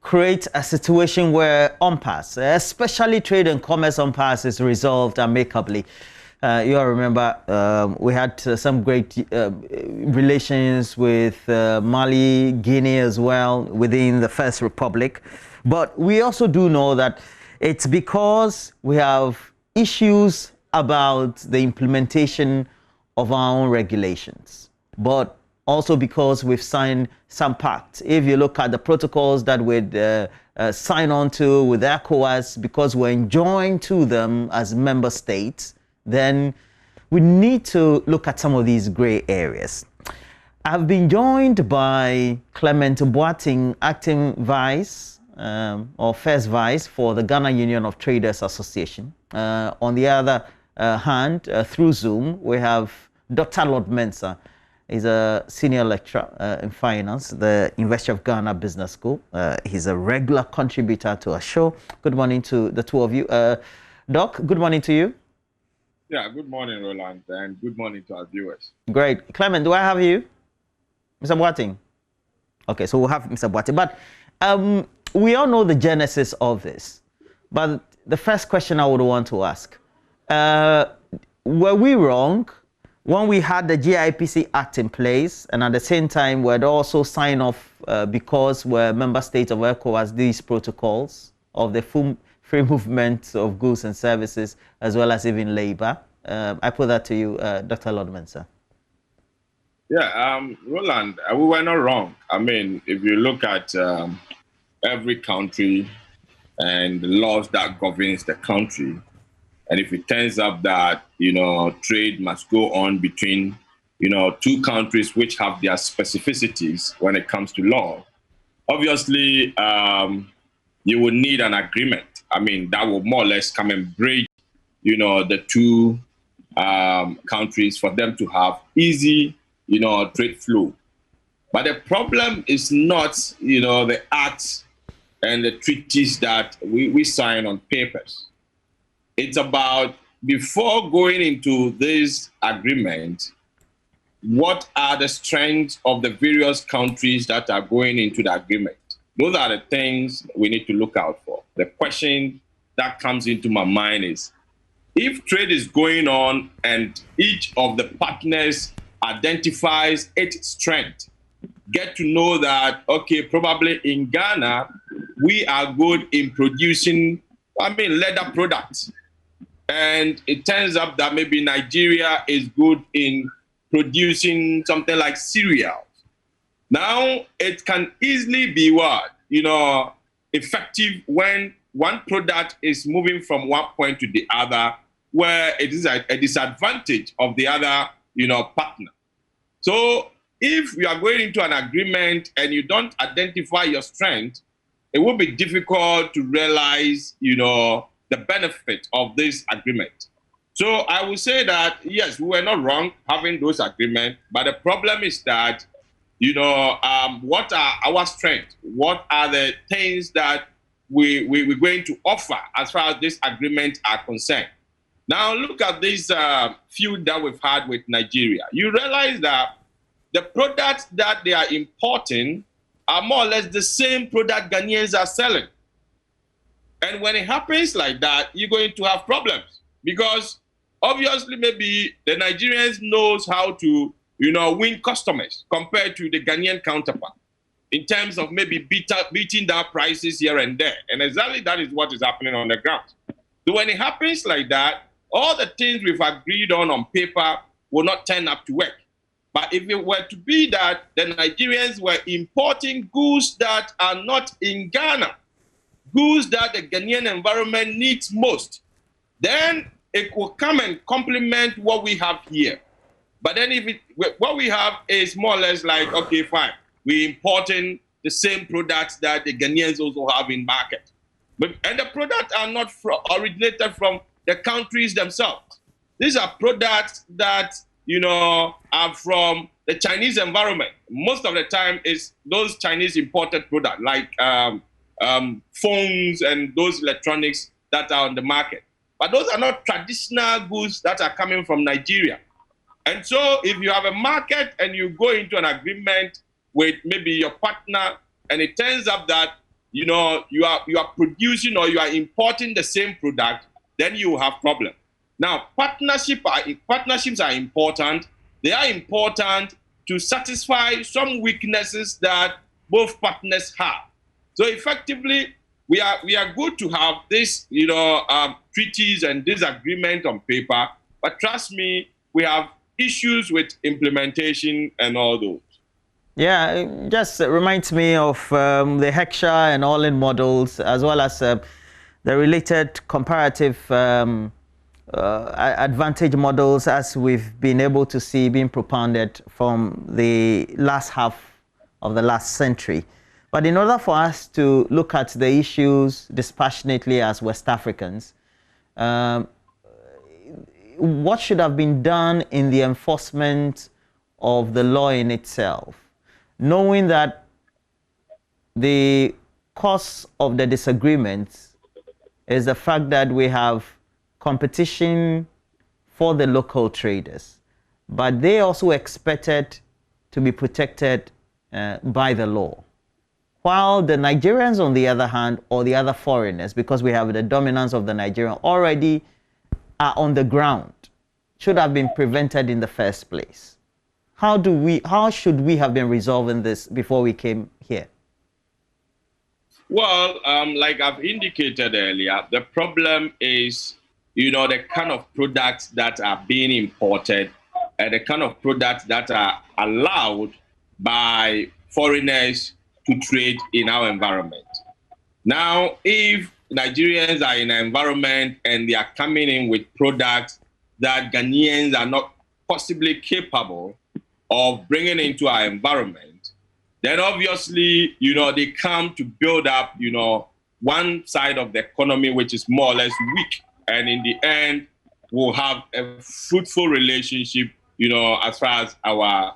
create a situation where impasse, especially trade and commerce impasse, is resolved amicably. You all remember we had some great relations with Mali, Guinea as well within the First Republic. But we also do know that it's because we have issues about the implementation of our own regulations, but also because we've signed some pacts. If you look at the protocols that we'd sign on to with ECOWAS, because we're enjoined to them as member states, then we need to look at some of these gray areas. I've been joined by Clement Boateng, acting vice or first vice for the Ghana Union of Traders Association. On the other hand, through Zoom, we have Dr. Lord Mensah. He's a senior lecturer in finance, the University of Ghana Business School. He's a regular contributor to our show. Good morning to the two of you. Doc, good morning to you. Yeah, good morning, Roland, and good morning to our viewers. Great. Clement, do I have you? Mr. Boateng? Okay, so we'll have Mr. Boateng. But we all know the genesis of this. But the first question I would want to ask, were we wrong when we had the GIPC Act in place, and at the same time we'd also sign off because we're member states of ECOWAS, these protocols of the free movement of goods and services, as well as even labor? I put that to you, Dr. Lord Mensah. Yeah, Roland, we were not wrong. I mean, if you look at every country and the laws that governs the country, and if it turns up that, trade must go on between, two countries which have their specificities when it comes to law, obviously, you would need an agreement. I mean, that will more or less come and bridge, the two countries for them to have easy, trade flow. But the problem is not, the acts and the treaties that we sign on papers. It's about, before going into this agreement, what are the strengths of the various countries that are going into the agreement? Those are the things we need to look out for. The question that comes into my mind is, if trade is going on and each of the partners identifies its strength, get to know that, okay, probably in Ghana, we are good in producing leather products. And it turns up that maybe Nigeria is good in producing something like cereals. Now, it can easily be effective when one product is moving from one point to the other, where it is a disadvantage of the other, partner. So if you are going into an agreement and you don't identify your strength, it will be difficult to realize, the benefit of this agreement. So I would say that, yes, we were not wrong having those agreements, but the problem is that, what are our strengths? What are the things that we're going to offer as far as this agreement are concerned? Now, look at this feud that we've had with Nigeria. You realize that the products that they are importing are more or less the same product Ghanaians are selling. And when it happens like that, you're going to have problems because obviously maybe the Nigerians knows how to, win customers compared to the Ghanaian counterpart in terms of maybe beating down prices here and there. And exactly that is what is happening on the ground. So when it happens like that, all the things we've agreed on paper will not turn up to work. But if it were to be that the Nigerians were importing goods that are not in Ghana, goods that the Ghanaian environment needs most, then it will come and complement what we have here. But then what we have is more or less like, okay, fine, we're importing the same products that the Ghanaians also have in market. And the products are not originated from the countries themselves. These are products that, are from the Chinese environment. Most of the time, it's those Chinese imported products like phones and those electronics that are on the market. But those are not traditional goods that are coming from Nigeria. And so if you have a market and you go into an agreement with maybe your partner, and it turns up that you are producing or you are importing the same product, then you have problem. Now, partnerships are important. They are important to satisfy some weaknesses that both partners have. So effectively, we are good to have this, treaties and this agreement on paper. But trust me, we have issues with implementation and all those. Yeah, it just reminds me of the Heckscher and all-in models, as well as the related comparative advantage models, as we've been able to see being propounded from the last half of the last century. But in order for us to look at the issues dispassionately as West Africans, what should have been done in the enforcement of the law in itself, knowing that the cause of the disagreements is the fact that we have competition for the local traders, but they also expected to be protected by the law. While the Nigerians, on the other hand, or the other foreigners, because we have the dominance of the Nigerian already are on the ground, should have been prevented in the first place. How should we have been resolving this before we came here? Well, like I've indicated earlier, the problem is, the kind of products that are being imported and the kind of products that are allowed by foreigners to trade in our environment. Now, if Nigerians are in an environment and they are coming in with products that Ghanaians are not possibly capable of bringing into our environment, then obviously, they come to build up, one side of the economy which is more or less weak. And in the end, we'll have a fruitful relationship, as far as our,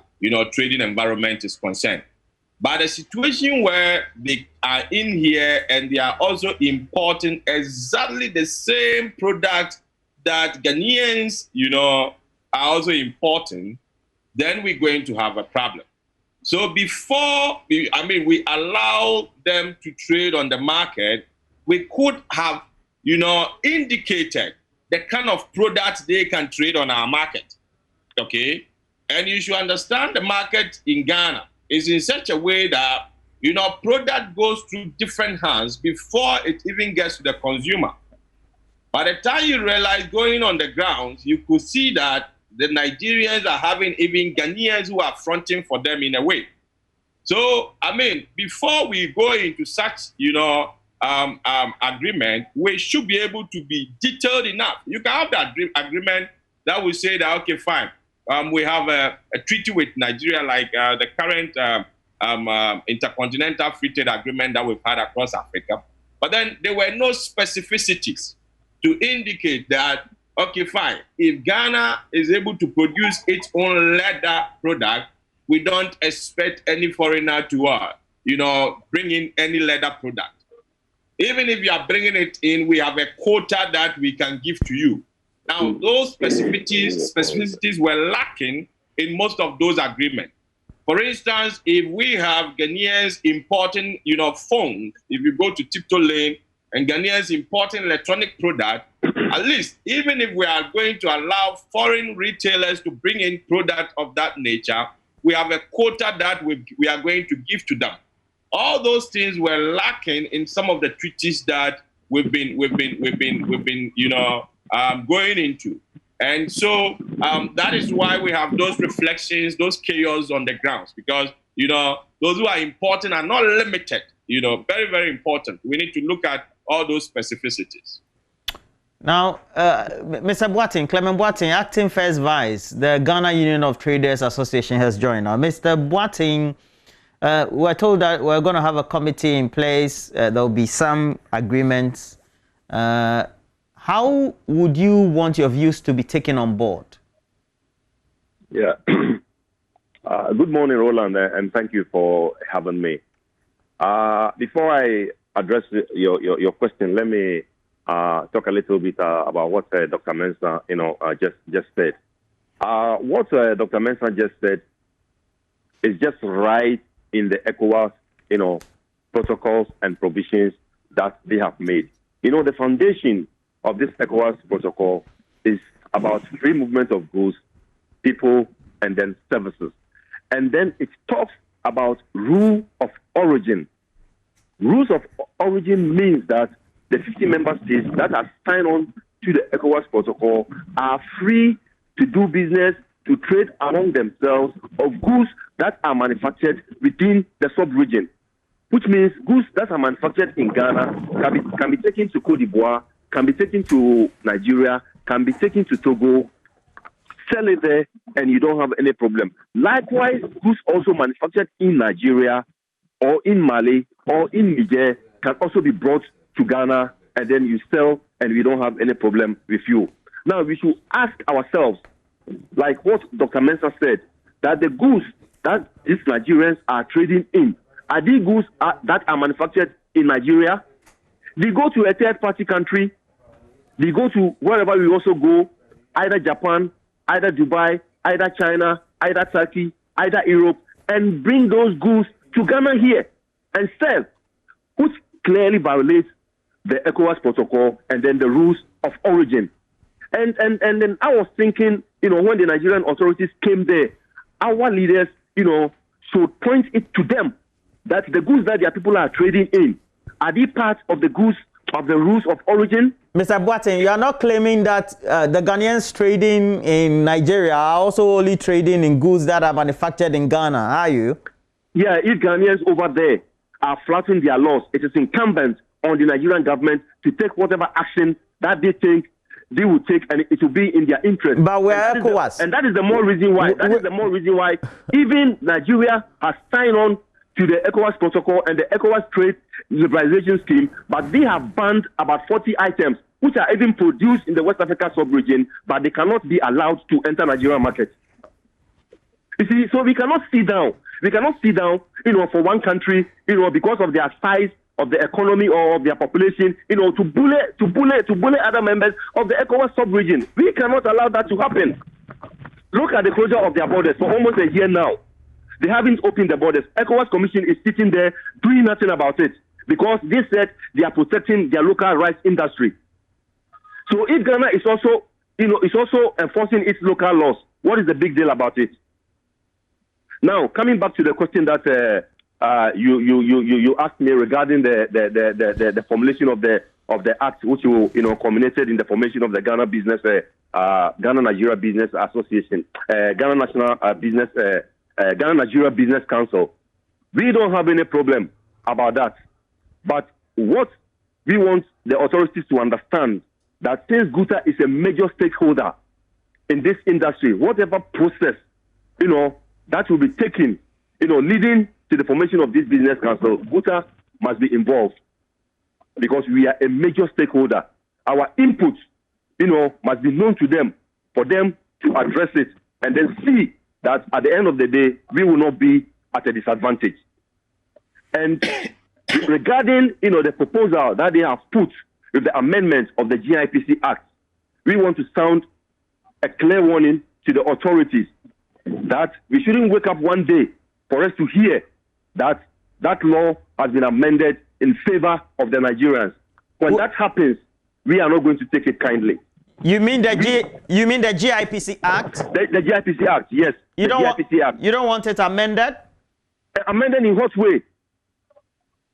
trading environment is concerned. But a situation where they are in here and they are also importing exactly the same product that Ghanaians, are also importing, then we're going to have a problem. So before we allow them to trade on the market, we could have, indicated the kind of products they can trade on our market, okay? And you should understand the market in Ghana is in such a way that, product goes through different hands before it even gets to the consumer. By the time you realize going on the grounds, you could see that the Nigerians are having even Ghanaians who are fronting for them in a way. So, I mean, before we go into such, agreement, we should be able to be detailed enough. You can have that agreement that will say that, okay, fine, we have a treaty with Nigeria like the current intercontinental free trade agreement that we've had across Africa. But then there were no specificities to indicate that, okay, fine, if Ghana is able to produce its own leather product, we don't expect any foreigner to, bring in any leather product. Even if you are bringing it in, we have a quota that we can give to you. Now, those specificities were lacking in most of those agreements. For instance, if we have Ghanaians importing, phones, if you go to Tiptoe Lane and Ghanaians importing electronic product, at least, even if we are going to allow foreign retailers to bring in product of that nature, we have a quota that we are going to give to them. All those things were lacking in some of the treaties that we've been going into. And so that is why we have those reflections, those chaos on the grounds, because, those who are important are not limited, very, very important. We need to look at all those specificities. Now, Mr. Boateng, Clement Boateng, Acting First Vice, the Ghana Union of Traders Association has joined now. Mr. Boateng, we're told that we're going to have a committee in place. There will be some agreements. How would you want your views to be taken on board? Yeah. Good morning, Roland, and thank you for having me. Before I address your question, let me talk a little bit about what Dr. Mensah, just said. What Dr. Mensah just said is just right in the ECOWAS, protocols and provisions that they have made. The foundation of this ECOWAS protocol is about free movement of goods, people, and then services. And then it talks about rule of origin. Rules of origin means that the 50 member states that are signed on to the ECOWAS protocol are free to do business, to trade among themselves of goods that are manufactured within the sub-region, which means goods that are manufactured in Ghana can be taken to Cote d'Ivoire, can be taken to Nigeria, can be taken to Togo, sell it there, and you don't have any problem. Likewise, goods also manufactured in Nigeria or in Mali or in Niger can also be brought to Ghana, and then you sell, and we don't have any problem with you. Now, we should ask ourselves, like what Dr. Mensah said, that the goods that these Nigerians are trading in, are these goods that are manufactured in Nigeria? They go to a third-party country. They go to wherever we also go, either Japan, either Dubai, either China, either Turkey, either Europe, and bring those goods to Ghana here and sell, which clearly violates the ECOWAS protocol and then the rules of origin. And then I was thinking, when the Nigerian authorities came there, our leaders, should point it to them that the goods that their people are trading in, are they part of the goods of the rules of origin? Mr. Boateng, you are not claiming that the Ghanaians trading in Nigeria are also only trading in goods that are manufactured in Ghana, are you? Yeah, if Ghanaians over there are flouting their laws, it is incumbent on the Nigerian government to take whatever action that they think they will take, and it will be in their interest. But we're ECOWAS. And that is the more reason why. That is the more reason why even Nigeria has signed on to the ECOWAS protocol and the ECOWAS trade liberalization scheme, but they have banned about 40 items which are even produced in the West Africa sub-region, but they cannot be allowed to enter Nigerian market. You see, so we cannot sit down. We cannot sit down, for one country, because of their size of the economy or of their population, to bully other members of the ECOWAS sub-region. We cannot allow that to happen. Look at the closure of their borders for almost a year now. They haven't opened the borders. ECOWAS Commission is sitting there doing nothing about it because they said they are protecting their local rice industry. So if Ghana is also, is also enforcing its local laws, what is the big deal about it? Now, coming back to the question that you asked me regarding the formulation of the of the act, which will, culminated in the formation of the Ghana Nigeria Business Association, Ghana Nigeria Business Council. We don't have any problem about that. But what we want the authorities to understand, that since Guta is a major stakeholder in this industry, whatever process, that will be taken, leading to the formation of this business council, Guta must be involved, because we are a major stakeholder. Our input, must be known to them for them to address it, and then see that at the end of the day, we will not be at a disadvantage. And regarding, the proposal that they have put with the amendment of the GIPC Act, we want to sound a clear warning to the authorities that we shouldn't wake up one day for us to hear that that law has been amended in favor of the Nigerians. When that happens, we are not going to take it kindly. You mean the GIPC Act? The GIPC Act, yes. You don't want it amended? Amended in what way?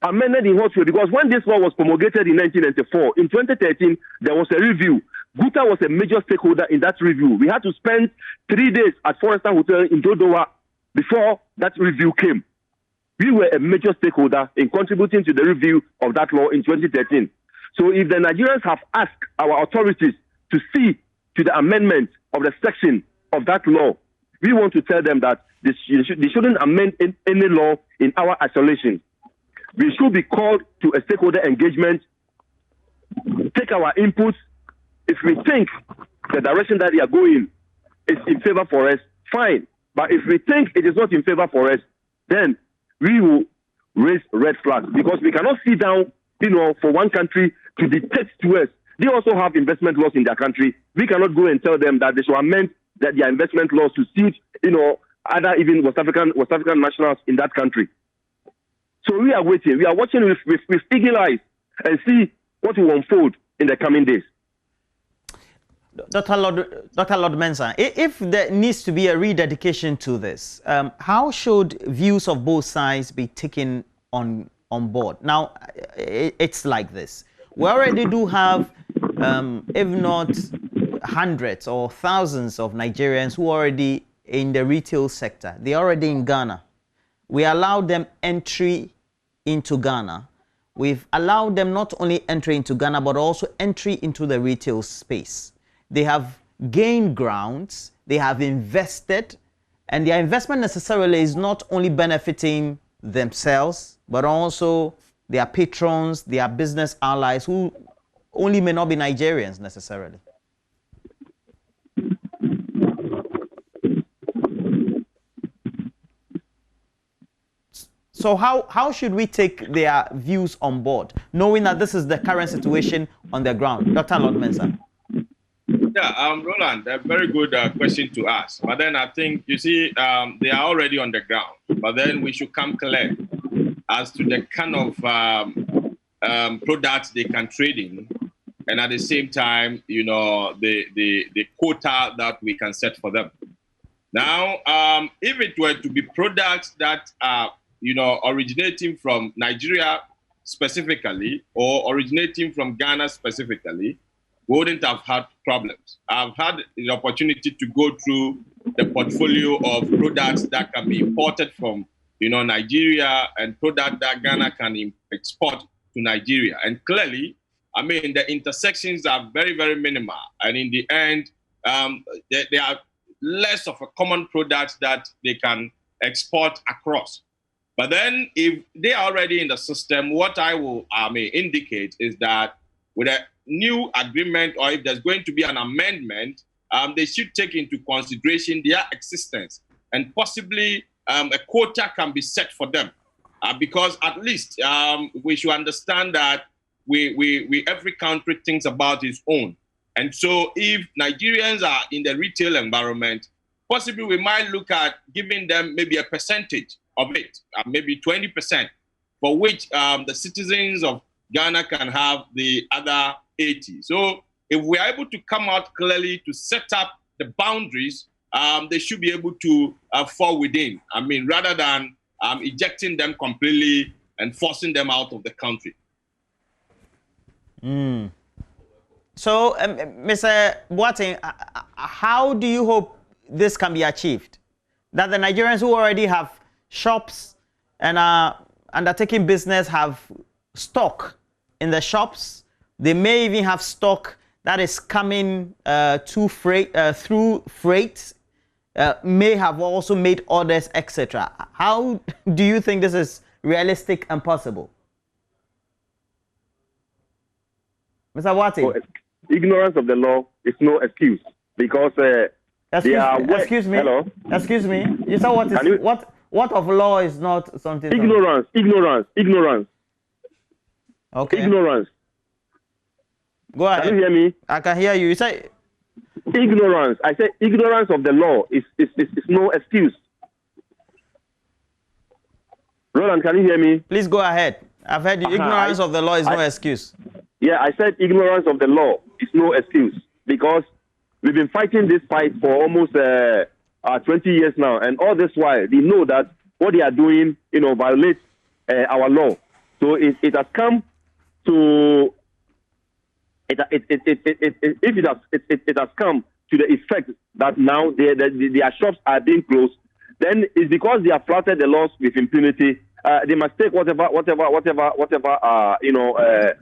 Amended in what way? Because when this law was promulgated in 1994, in 2013, there was a review. Guta was a major stakeholder in that review. We had to spend 3 days at Forester Hotel in Dodowa before that review came. We were a major stakeholder in contributing to the review of that law in 2013. So if the Nigerians have asked our authorities to see to the amendment of the section of that law, we want to tell them that they shouldn't amend any law in our isolation. We should be called to a stakeholder engagement, take our inputs. If we think the direction that they are going is in favor for us, fine. But if we think it is not in favor for us, then we will raise red flags, because we cannot sit down, for one country to dictate to us. They also have investment laws in their country. We cannot go and tell them that they should amend their investment laws to suit, other even West African nationals in that country. So we are waiting. We are watching with eagle eyes and see what will unfold in the coming days. Dr. Lord Mensah, if there needs to be a rededication to this, how should views of both sides be taken on board? Now, it's like this. We already do have, if not hundreds or thousands of Nigerians who are already in the retail sector. They're already in Ghana. We allowed them entry into Ghana. We've allowed them not only entry into Ghana, but also entry into the retail space. They have gained grounds, they have invested, and their investment necessarily is not only benefiting themselves, but also their patrons, their business allies, who only may not be Nigerians necessarily. So how should we take their views on board, knowing that this is the current situation on the ground? Dr. Lord Mensah. Yeah, Roland, a very good question to ask. But then I think, you see, they are already on the ground. But then we should come clear as to the kind of products they can trade in, and at the same time, the quota that we can set for them. Now, if it were to be products that are, originating from Nigeria specifically or originating from Ghana specifically, we wouldn't have had problems. I've had the opportunity to go through the portfolio of products that can be imported from, Nigeria, and products that Ghana can export to Nigeria. And clearly, I mean, the intersections are very, very minimal. And in the end, there are less of a common product that they can export across. But then if they are already in the system, what I may indicate is that with a new agreement, or if there's going to be an amendment, they should take into consideration their existence, and possibly a quota can be set for them, because at least we should understand that every country thinks about its own. And so if Nigerians are in the retail environment, possibly we might look at giving them maybe a percentage of it, maybe 20%, for which the citizens of Ghana can have the other 80. So if we are able to come out clearly to set up the boundaries, they should be able to fall within. I mean, rather than ejecting them completely and forcing them out of the country. So, Mr. Boateng, how do you hope this can be achieved? That the Nigerians who already have shops and are undertaking business have stock in the shops. They may even have stock that is coming through freight, may have also made orders, etc. How do you think this is realistic and possible? Mr. Boateng? Ignorance of the law is no excuse because excuse me. Hello? Excuse me. You said what of law is not something? Ignorance. Okay. Ignorance. Go ahead. Can you hear me? I can hear you. You say ignorance. I said ignorance of the law is no excuse. Roland, can you hear me? Please go ahead. I've heard you. Ignorance of the law is no excuse. Yeah, I said ignorance of the law is no excuse because we've been fighting this fight for almost 20 years now, and all this while they know that what they are doing, violates our law. So it has come to it has come to the effect that now their shops are being closed. Then it's because they have flouted the laws with impunity. They must take whatever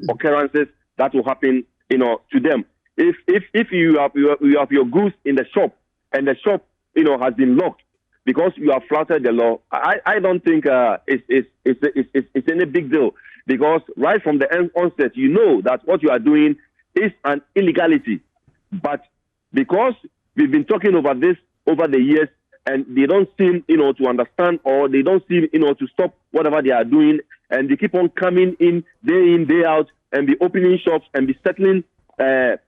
occurrences that will happen, to them. If you have your goods in the shop and the shop, has been locked because you have flouted the law, I don't think it's any big deal because right from the onset, you know that what you are doing is an illegality. But because we've been talking over this over the years, and they don't seem, to understand, or they don't seem, to stop whatever they are doing, and they keep on coming in, day out, and be opening shops and be settling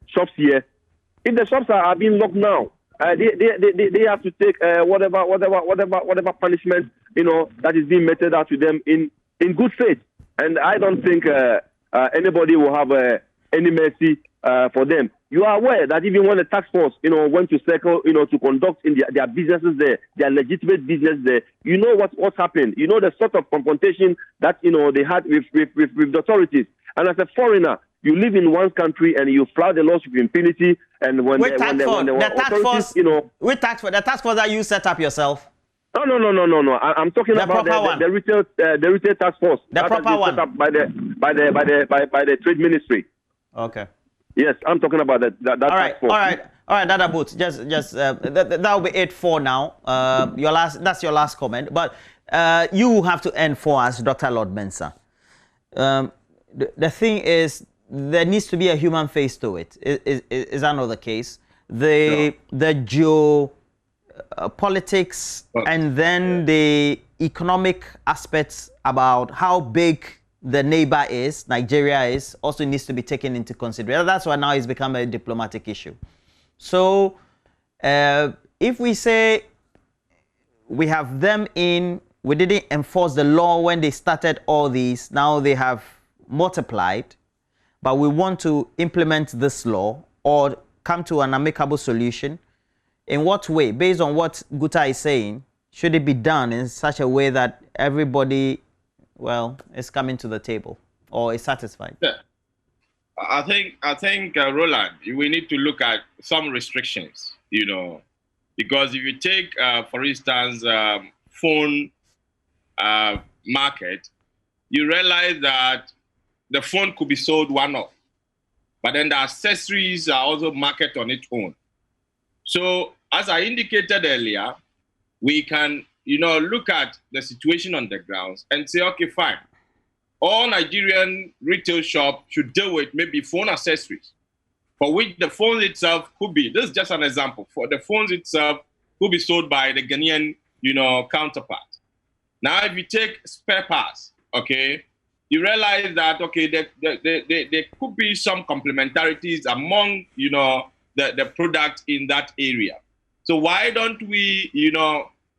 shops here. If the shops are being locked now, they have to take whatever punishment, that is being meted out to them in good faith. And I don't think anybody will have any mercy for them. You are aware that even when the task force, went to circle, to conduct in their businesses there, their legitimate business there, you know what's happened. You know the sort of confrontation that, they had with the authorities. And as a foreigner, you live in one country and you flout the laws with impunity. And when the authorities, which task force? The task force that you set up yourself? No. I'm talking about the retail task force. The proper one. Set up by the trade ministry. Okay. Yes, I'm talking about that task force. All right, Dada Boots. That'll be it for now. That's your last comment. But you have to end for us, Dr. Lord Mensah. The thing is, there needs to be a human face to it. Is that not the case? The geopolitics and then the economic aspects about how big the neighbor is, Nigeria is, also needs to be taken into consideration. That's why now it's become a diplomatic issue. So if we say we have them in, we didn't enforce the law when they started all these, now they have multiplied, but we want to implement this law or come to an amicable solution. In what way? Based on what Guta is saying, should it be done in such a way that everybody, is coming to the table or is satisfied? Yeah. I think Roland, we need to look at some restrictions, because if you take, for instance, phone market, you realize that the phone could be sold one-off, but then the accessories are also marketed on its own. So as I indicated earlier, we can, look at the situation on the grounds and say, okay, fine. All Nigerian retail shops should deal with maybe phone accessories, for which the phone itself could be, this is just an example, for the phones itself could be sold by the Ghanaian, counterpart. Now, if you take spare parts, okay, you realize that, okay, there could be some complementarities among, the product in that area. So why don't we,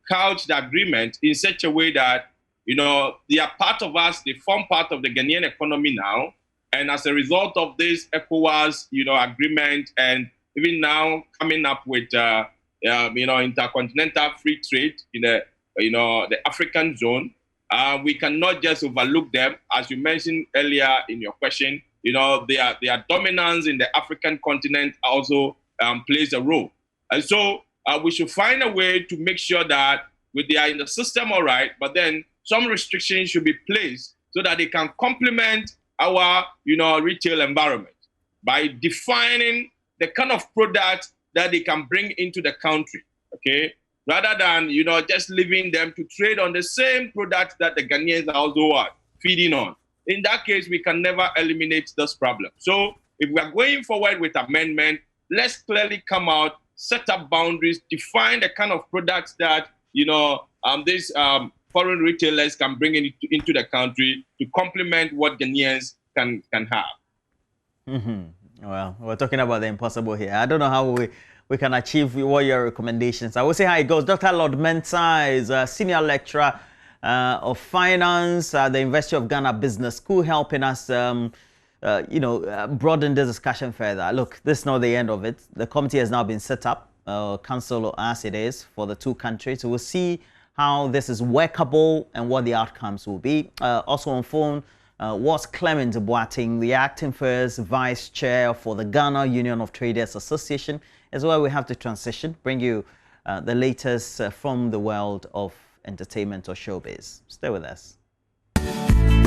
couch the agreement in such a way that, they are part of us, they form part of the Ghanaian economy now. And as a result of this ECOWAS, agreement, and even now coming up with, intercontinental free trade in the African zone, we cannot just overlook them. As you mentioned earlier in your question, their dominance in the African continent also plays a role. And so we should find a way to make sure that they are in the system all right, but then some restrictions should be placed so that they can complement our retail environment by defining the kind of product that they can bring into the country, okay? Rather than, just leaving them to trade on the same product that the Ghanaians are also feeding on. In that case, we can never eliminate this problem. So if we are going forward with amendment, let's clearly come out, set up boundaries, define the kind of products that, these foreign retailers can bring into the country to complement what Ghanaians can have. Well, we're talking about the impossible here. I don't know how we can achieve what your recommendations. I will say how it goes. Dr. Lord Mensah is a senior lecturer of finance at the University of Ghana Business School, helping us, broaden this discussion further. Look, this is not the end of it. The committee has now been set up, council as it is, for the two countries. So we'll see how this is workable and what the outcomes will be. Also on phone was Clement Boateng, the acting first vice chair for the Ghana Union of Traders Association, as well. We have to transition, bring you the latest from the world of entertainment or showbiz. Stay with us.